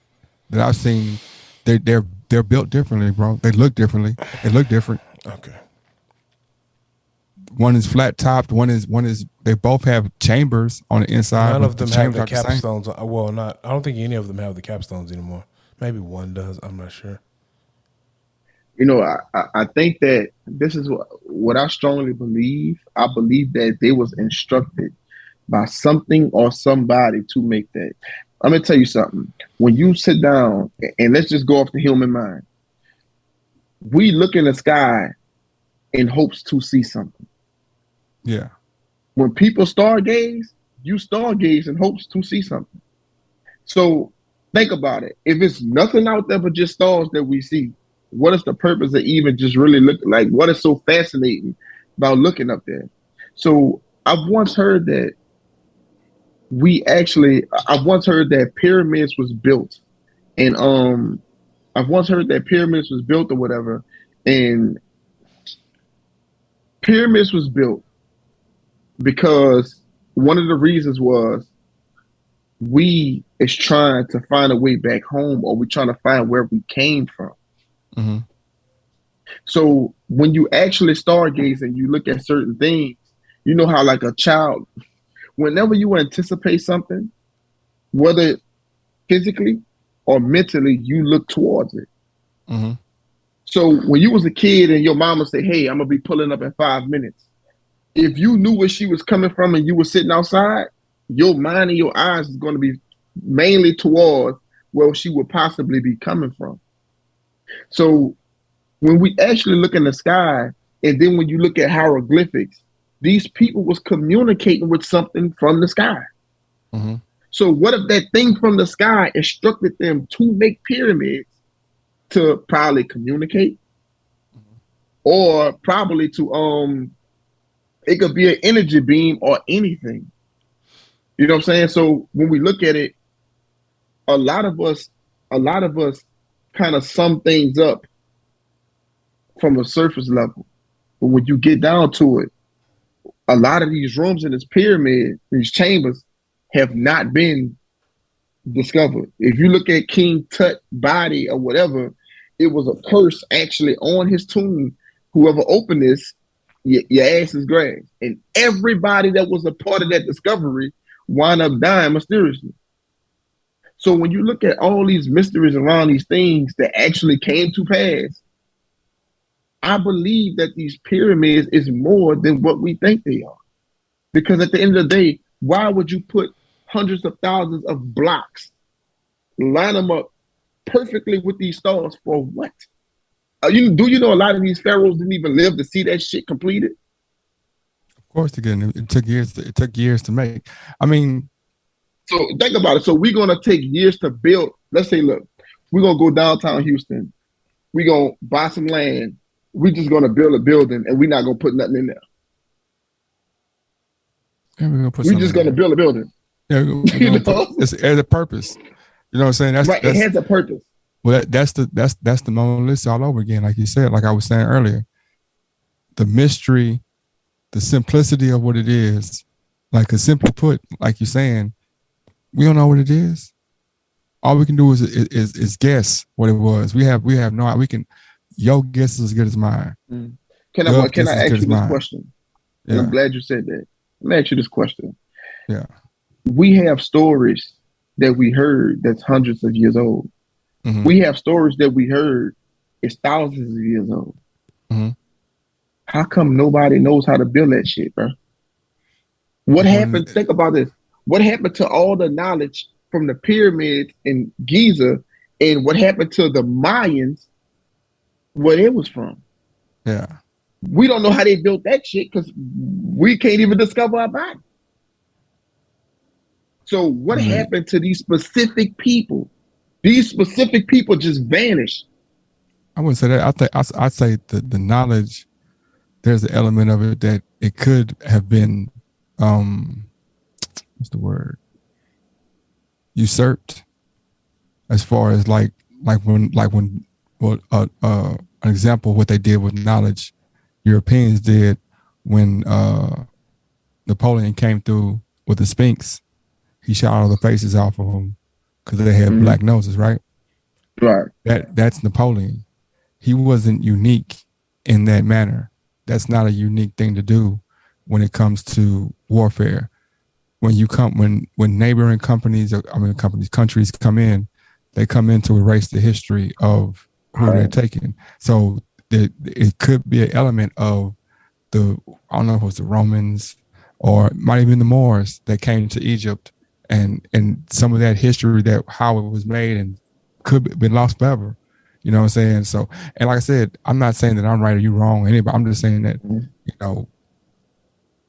they're built differently, bro. They look differently. They look different. Okay. One is flat topped. One is. They both have chambers on the inside. None of them have the capstones. Well, not. I don't think any of them have the capstones anymore. Maybe one does. I'm not sure. You know, I think that this is what I strongly believe. I believe that they was instructed by something or somebody to make that. I'm gonna tell you something. When you sit down and let's just go off the human mind, we look in the sky in hopes to see something. Yeah. When people stargaze, you stargaze in hopes to see something. So think about it. If it's nothing out there but just stars that we see, what is the purpose of even just really look like? What is so fascinating about looking up there? So I've once heard that pyramids was built, and I've once heard that pyramids was built or whatever, and pyramids was built because one of the reasons was we is trying to find a way back home, or we trying to find where we came from. Mm-hmm. So when you actually stargaze and you look at certain things, you know how like a child, whenever you anticipate something, whether physically or mentally, you look towards it. Mm-hmm. So when you was a kid and your mama said, hey, I'm going to be pulling up in 5 minutes, if you knew where she was coming from and you were sitting outside, your mind and your eyes is going to be mainly towards where she would possibly be coming from. So when we actually look in the sky, and then when you look at hieroglyphics, these people was communicating with something from the sky. Mm-hmm. So what if that thing from the sky instructed them to make pyramids to probably communicate, or probably to it could be an energy beam or anything. You know what I'm saying? So when we look at it, a lot of us kind of sum things up from a surface level. But when you get down to it, a lot of these rooms in this pyramid, these chambers, have not been discovered. If you look at King Tut body or whatever, it was a curse actually on his tomb. Whoever opened this, your ass is grass. And everybody that was a part of that discovery wound up dying mysteriously. So when you look at all these mysteries around these things that actually came to pass, I believe that these pyramids is more than what we think they are. Because at the end of the day, why would you put hundreds of thousands of blocks, line them up perfectly with these stars for what? Do you know a lot of these pharaohs didn't even live to see that shit completed? Of course, again, it took years. It took years to make. I mean, So think about it. So we're gonna take years to build. Let's say, look, we're gonna go downtown Houston. We're gonna buy some land. We're just gonna build a building, and we're not gonna put nothing in there. yeah, we're gonna put We're something just in gonna there. build a building. Yeah, You know, it's a purpose. You know what I'm saying? right? It has a purpose. Well, that's the Mona Lisa all over again, like you said, like I was saying earlier. The mystery, the simplicity of what it is, like simply put, like you're saying, we don't know what it is. All we can do is guess what it was. We have no. We can. Your guess is as good as mine. Can I ask you this question? And I'm glad you said that. Let me ask you this question. Yeah. We have stories that we heard that's hundreds of years old. Mm-hmm. We have stories that we heard is thousands of years old. Mm-hmm. How come nobody knows how to build that shit, bro? What happened? Think about this. What happened to all the knowledge from the pyramids in Giza, and what happened to the Mayans, where it was from? Yeah. We don't know how they built that shit because we can't even discover our body. So what happened to these specific people? These specific people just vanished. I wouldn't say that. I'd say the knowledge, there's an element of it that it could have been, what's the word? Usurped. As far as like when an example of what they did with knowledge, Europeans did when Napoleon came through with the Sphinx. He shot all the faces off of them because they had black noses, right? Right. That's Napoleon. He wasn't unique in that manner. That's not a unique thing to do when it comes to warfare. When neighboring countries come in, they come in to erase the history of who they're taking. So it could be an element of I don't know if it was the Romans or it might have been the Moors that came to Egypt, and some of that history, that how it was made, and could have been lost forever. You know what I'm saying? So, and like I said, I'm not saying that I'm right or you wrong or anybody. I'm just saying that, you know,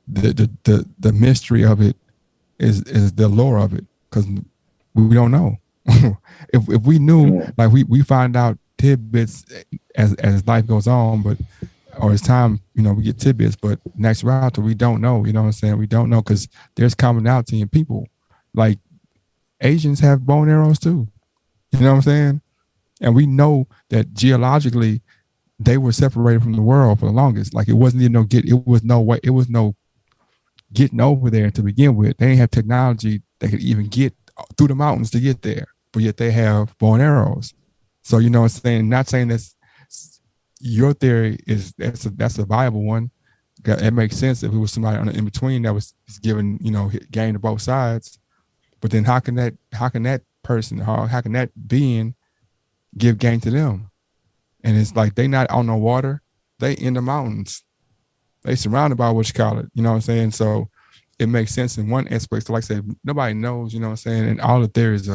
the mystery of it is the allure of it, because we don't know. if we knew, like we find out tidbits as life goes on, or as time, you know, we get tidbits, but next route we don't know. You know what I'm saying? We don't know because there's commonality in people. Like Asians have bow and arrows too. You know what I'm saying? And we know that geologically they were separated from the world for the longest. Like it was no getting over there to begin with. They didn't have technology that could even get through the mountains to get there, but yet they have bow and arrows. So, you know what I'm saying? Not saying that's your theory that's a viable one. It makes sense if it was somebody in between that was given, you know, game to both sides. But then how can that person, how can that being give game to them? And it's like they not on the water, they in the mountains. They surrounded by what you call it, you know what I'm saying? So it makes sense in one aspect. So like I said, nobody knows, you know what I'm saying? And all the theories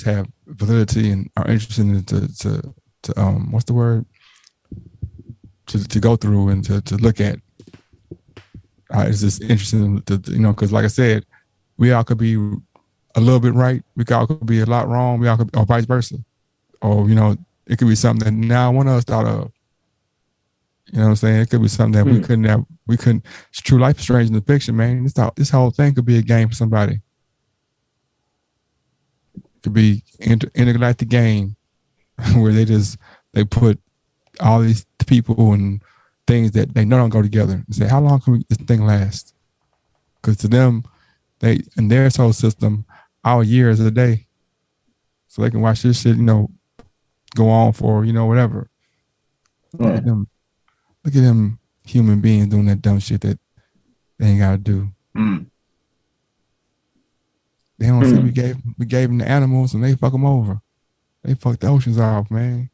have validity and are interesting to what's the word? To go through and to look at. It's just interesting to you know, because like I said, we all could be a little bit right, we all could be a lot wrong, we all could, or vice versa. Or, you know, it could be something that now one of us thought of. You know what I'm saying? It could be something that we couldn't. It's true life is strange in the fiction, man. This whole thing could be a game for somebody. It could be intergalactic game where they put all these people and things that they know don't go together and say, how long can this thing last? Because to them, they in their solar system, our year is a day. So they can watch this shit, you know, go on for, you know, whatever. Look at them human beings doing that dumb shit that they ain't gotta do. They don't see we gave them the animals and they fuck them over. They fucked the oceans off, man.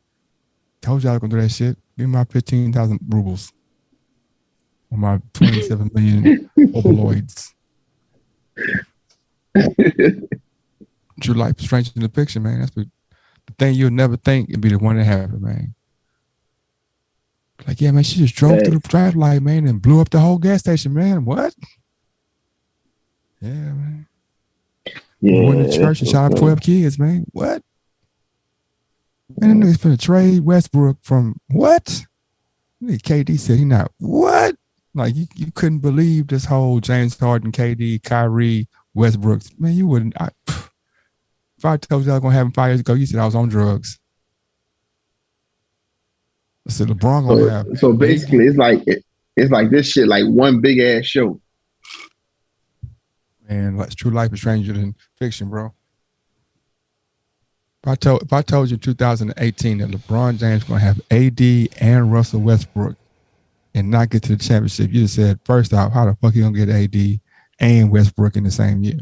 Told y'all I was gonna do that shit. Give me my 15,000 rubles. Or my 27 million opaloids. True life, strange in the picture, man. the thing you'll never think it'd be the one that happened, man. Like, yeah, man, she just drove through the traffic light, man, and blew up the whole gas station, man. What? Yeah, man. Yeah, We went to church and shot up 12 kids, man. What? Man, them niggas finna trade Westbrook from what? KD said he not what? Like you couldn't believe this whole James Harden, KD, Kyrie, Westbrook. Man, you wouldn't. If I told you I was gonna have him 5 years ago, you said I was on drugs. I said LeBron gonna have. So basically, it's like this shit like one big ass show. Man, like true life is stranger than fiction, bro. If I told you in 2018 that LeBron James gonna have AD and Russell Westbrook and not get to the championship, you just said, first off, how the fuck you gonna get AD and Westbrook in the same year?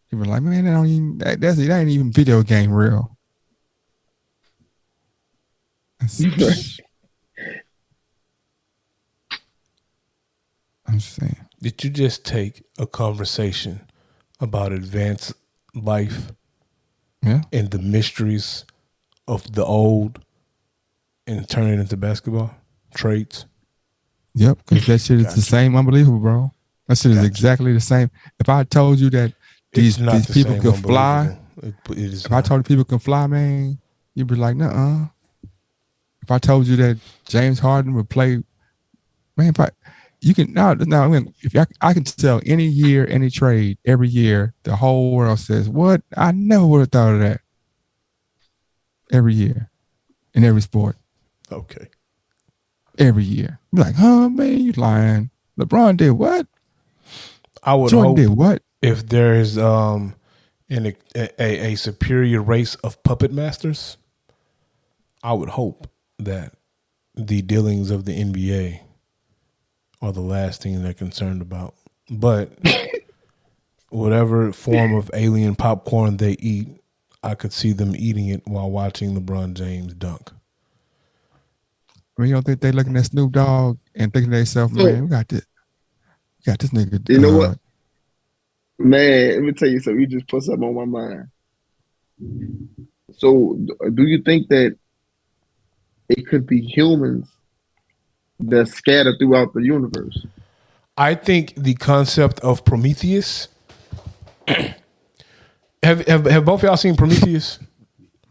You were like, man, that ain't even video game real. I'm just saying. Did you just take a conversation about advanced life and the mysteries of the old and turn it into basketball traits? Yep, because that shit is the same unbelievable, bro. That shit is exactly the same. If I told you that these people could fly, if I told you people can fly, man, you'd be like, nuh-uh. If I told you that James Harden would play, man, you can now. I mean, if I can tell any year, any trade, every year, the whole world says, "What? I never would have thought of that." Every year, in every sport. Okay. Every year, be like, "Huh, man, you lying?" LeBron did what? I would Jordan hope did what? If there is a superior race of puppet masters, I would hope that the dealings of the NBA are the last thing they're concerned about. But whatever form of alien popcorn they eat, I could see them eating it while watching LeBron James dunk. I mean, you don't think they looking at Snoop Dogg and thinking to themselves, man, we got this nigga. You know what? Man, let me tell you something. You just put something on my mind. So do you think that it could be humans that's scattered throughout the universe? I think the concept of Prometheus. have both of y'all seen Prometheus?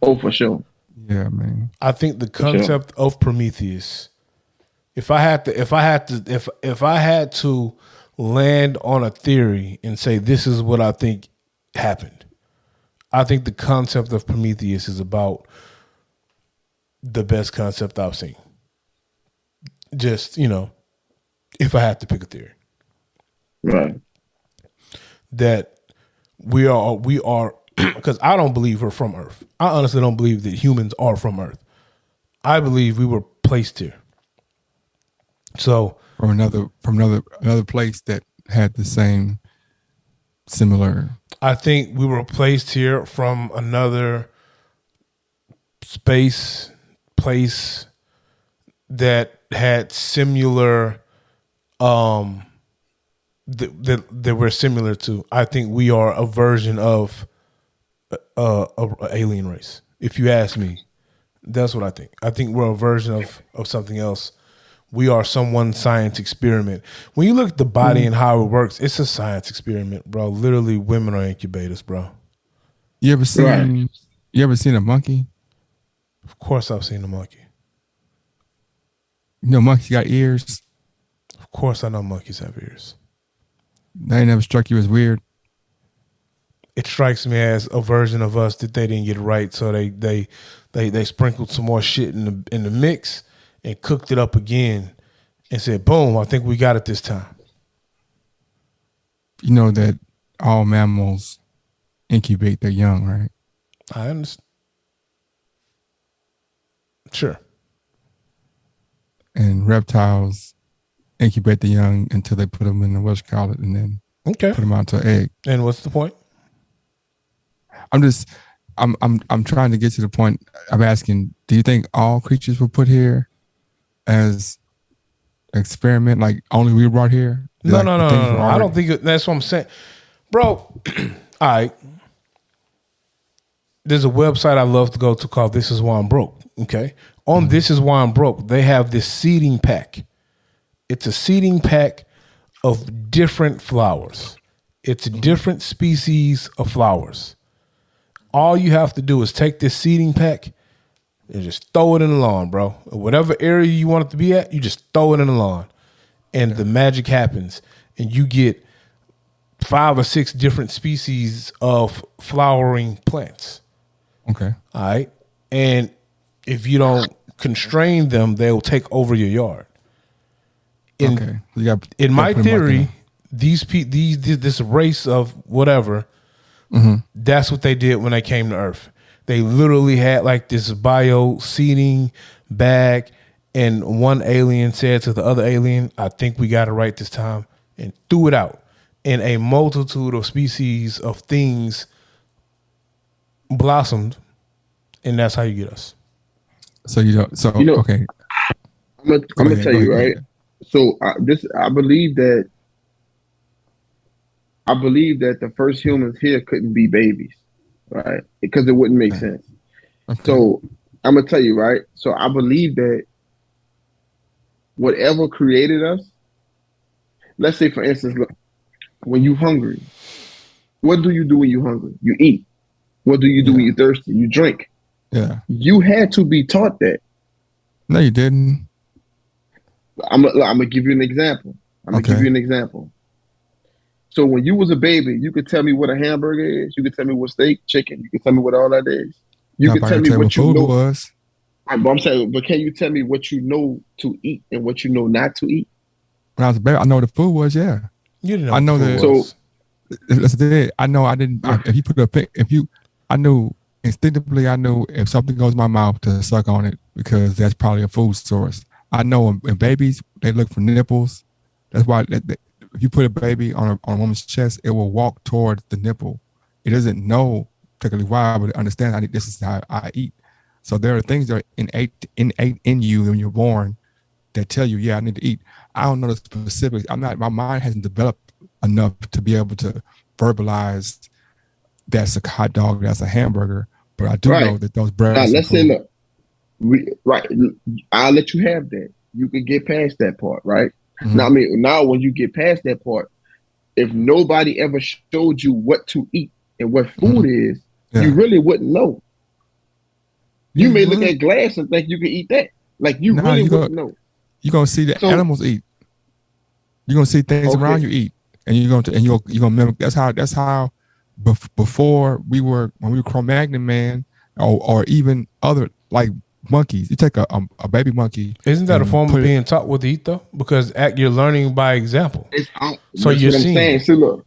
Oh, for sure. Yeah, man. I think the concept of Prometheus. If I had to land on a theory and say this is what I think happened, I think the concept of Prometheus is about the best concept I've seen. Just, if I had to pick a theory. Right. That we are because I don't believe we're from Earth. I honestly don't believe that humans are from Earth. I believe we were placed here. So from another place that had the same similar. I think we were placed here from another place that had similar that we're similar to. I think we are a version of a alien race. If you ask me, that's what I think. I think we're a version of something else. We are someone's science experiment. When you look at the body and how it works, it's a science experiment, bro. Literally, women are incubators, bro. You ever seen a monkey? Of course, I've seen a monkey. You know, monkeys got ears. Of course, I know monkeys have ears. They never struck you as weird. It strikes me as a version of us that they didn't get right, so they sprinkled some more shit in the mix and cooked it up again and said, "Boom! I think we got it this time." You know that all mammals incubate their young, right? I understand. Sure. And reptiles incubate the young until they put them in the whatchamacallit and then put them out to an egg. And what's the point? I'm trying to get to the point. I'm asking, do you think all creatures were put here as an experiment, like only we were brought here? No. I don't think that's what I'm saying. Bro, all right. there's a website I love to go to called This Is Why I'm Broke. Okay. On This Is Why I'm Broke, they have this seeding pack. It's a seeding pack of different flowers. It's different species of flowers. All you have to do is take this seeding pack and just throw it in the lawn, bro. Whatever area you want it to be at, you just throw it in the lawn. And the magic happens. And you get 5 or 6 different species of flowering plants. Okay. All right. And if you don't constrain them, they'll take over your yard. Okay. In my theory, this race of whatever, that's what they did when they came to Earth. They literally had like this bio seeding bag, and one alien said to the other alien, "I think we got it right this time," and threw it out. And a multitude of species of things blossomed, and that's how you get us. So okay. I'm gonna tell you, right? So I believe that the first humans here couldn't be babies, right? Because it wouldn't make sense. Okay. So I'm gonna tell you, right? So I believe that whatever created us, let's say for instance, look, when you're hungry, what do you do when you're hungry? You eat. What do you do when you're thirsty? You drink. Yeah. You had to be taught that. No, you didn't. I'm gonna give you an example. So when you was a baby, you could tell me what a hamburger is. You could tell me what steak, chicken. You could tell me what all that is. You could tell me what you know. Was. But I'm saying, but can you tell me what you know to eat and what you know not to eat? When I was a baby, I know what the food was. Yeah, you didn't know. I know that. So that's it. I know. I didn't. If you put I knew instinctively. I knew if something goes in my mouth to suck on it because that's probably a food source. I know in babies they look for nipples. That's why if you put a baby on a woman's chest, it will walk towards the nipple. It doesn't know particularly why, but it understands this is how I eat. So there are things that are innate in you when you're born that tell you, I need to eat. I don't know the specifics. My mind hasn't developed enough to be able to verbalize that's a hot dog, that's a hamburger. But I do know that those breads. Let's say, look, I'll let you have that. You can get past that part, right? Mm-hmm. Now when you get past that part, if nobody ever showed you what to eat and what food is, you really wouldn't know. You may look at glass and think you can eat that. Like you wouldn't know. You're gonna see the animals eat. You're gonna see things around you eat, and you're gonna mimic. That's how. Before when we were Cro-Magnon man, or even other like monkeys. You take a baby monkey. Isn't that a form of being taught what to eat though? Because you're learning by example. So you're seeing. So look,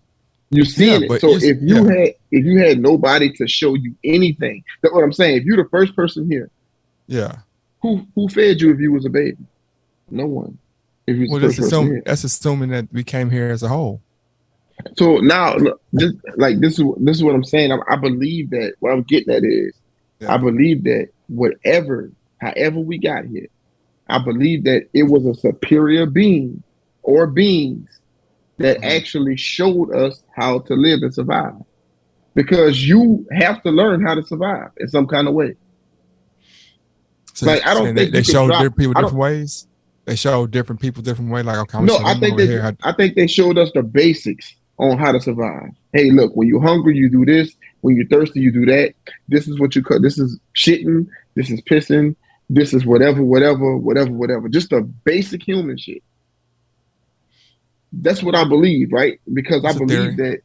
you're seeing it. So if you had nobody to show you anything, that's what I'm saying. If you're the first person here, who fed you if you was a baby? No one. If you was that's assuming that we came here as a whole. So now, look, this is what I'm saying. I believe that what I'm getting at is, I believe that however we got here, I believe that it was a superior being or beings that actually showed us how to live and survive. Because you have to learn how to survive in some kind of way. So like I don't think they showed different people different ways. They showed different people different ways. Like I think they showed us the basics on how to survive. Hey, look, when you're hungry, you do this. When you're thirsty, you do that. This is what you cut. This is shitting. This is pissing. This is whatever. Just the basic human shit. That's what I believe, right? Because I believe that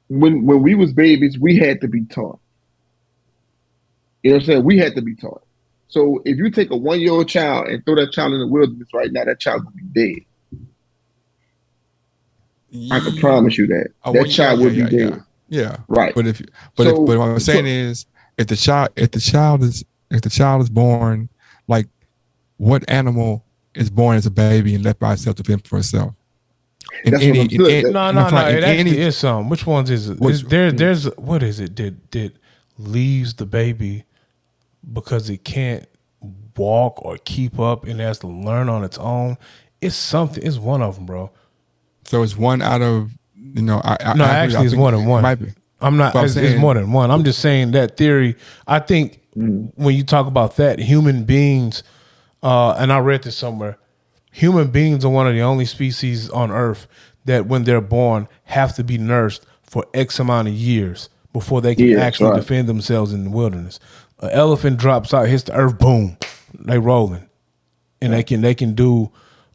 when we was babies, we had to be taught. You know what I'm saying? We had to be taught. So if you take a 1-year-old child and throw that child in the wilderness right now, that child would be dead. I can promise you that child would be dead. Yeah, right. But what I'm saying is, if the child is born, like what animal is born as a baby and left by itself to fend for itself? No. It actually is some. Which ones is it? There's what is it? Did leaves the baby because it can't walk or keep up and has to learn on its own. It's something. It's one of them, bro. So it's one out of actually, it's one and one. I'm not. But I'm It's saying- more than one. I'm just saying that theory. I think when you talk about that, human beings, and I read this somewhere. Human beings are one of the only species on Earth that, when they're born, have to be nursed for X amount of years before they can actually defend themselves in the wilderness. An elephant drops out, hits the earth, boom, they rolling, and they can do,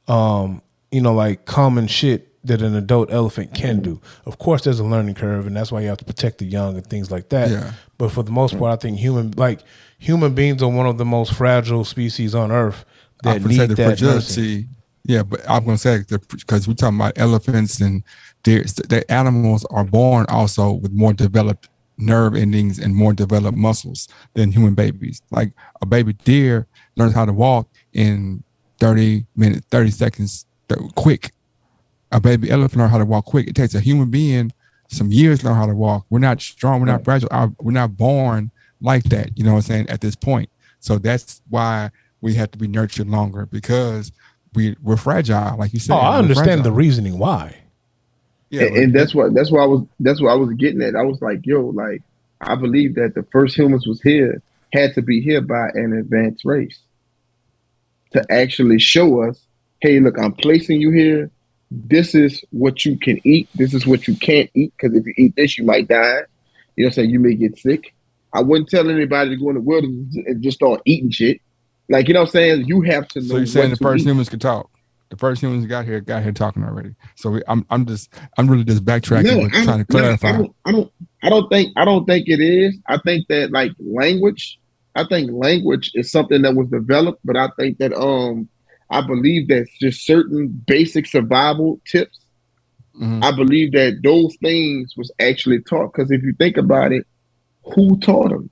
like common shit that an adult elephant can do. Of course, there's a learning curve, and that's why you have to protect the young and things like that. Yeah. But for the most part, I think human beings are one of the most fragile species on Earth that need the that nursing. fragility. Yeah, but I'm going to say because we're talking about elephants and the animals are born also with more developed nerve endings and more developed muscles than human babies. Like a baby deer learns how to walk in 30 minutes, 30 seconds, quick. A baby elephant learns how to walk quick. It takes a human being some years to learn how to walk. We're not strong. We're not fragile. We're not born like that. You know what I'm saying? At this point. So that's why we have to be nurtured longer, because we're fragile, like you said. I understand the reasoning why. Yeah, and that's what I was getting at. I was like, like I believe that the first humans was here had to be here by an advanced race to actually show us, hey, look, I'm placing you here. This is what you can eat. This is what you can't eat, because if you eat this, you might die. You know what I'm saying? You may get sick. I wouldn't tell anybody to go in the wilderness and just start eating shit. Like, you know what I'm saying? You have to know. So you're saying the first humans could talk? The first humans got here talking already. So I'm really just backtracking, trying to clarify. I don't think it is. I think that language is something that was developed, but I think that I believe that just certain basic survival tips. Mm-hmm. I believe that those things was actually taught, because if you think about it, who taught them?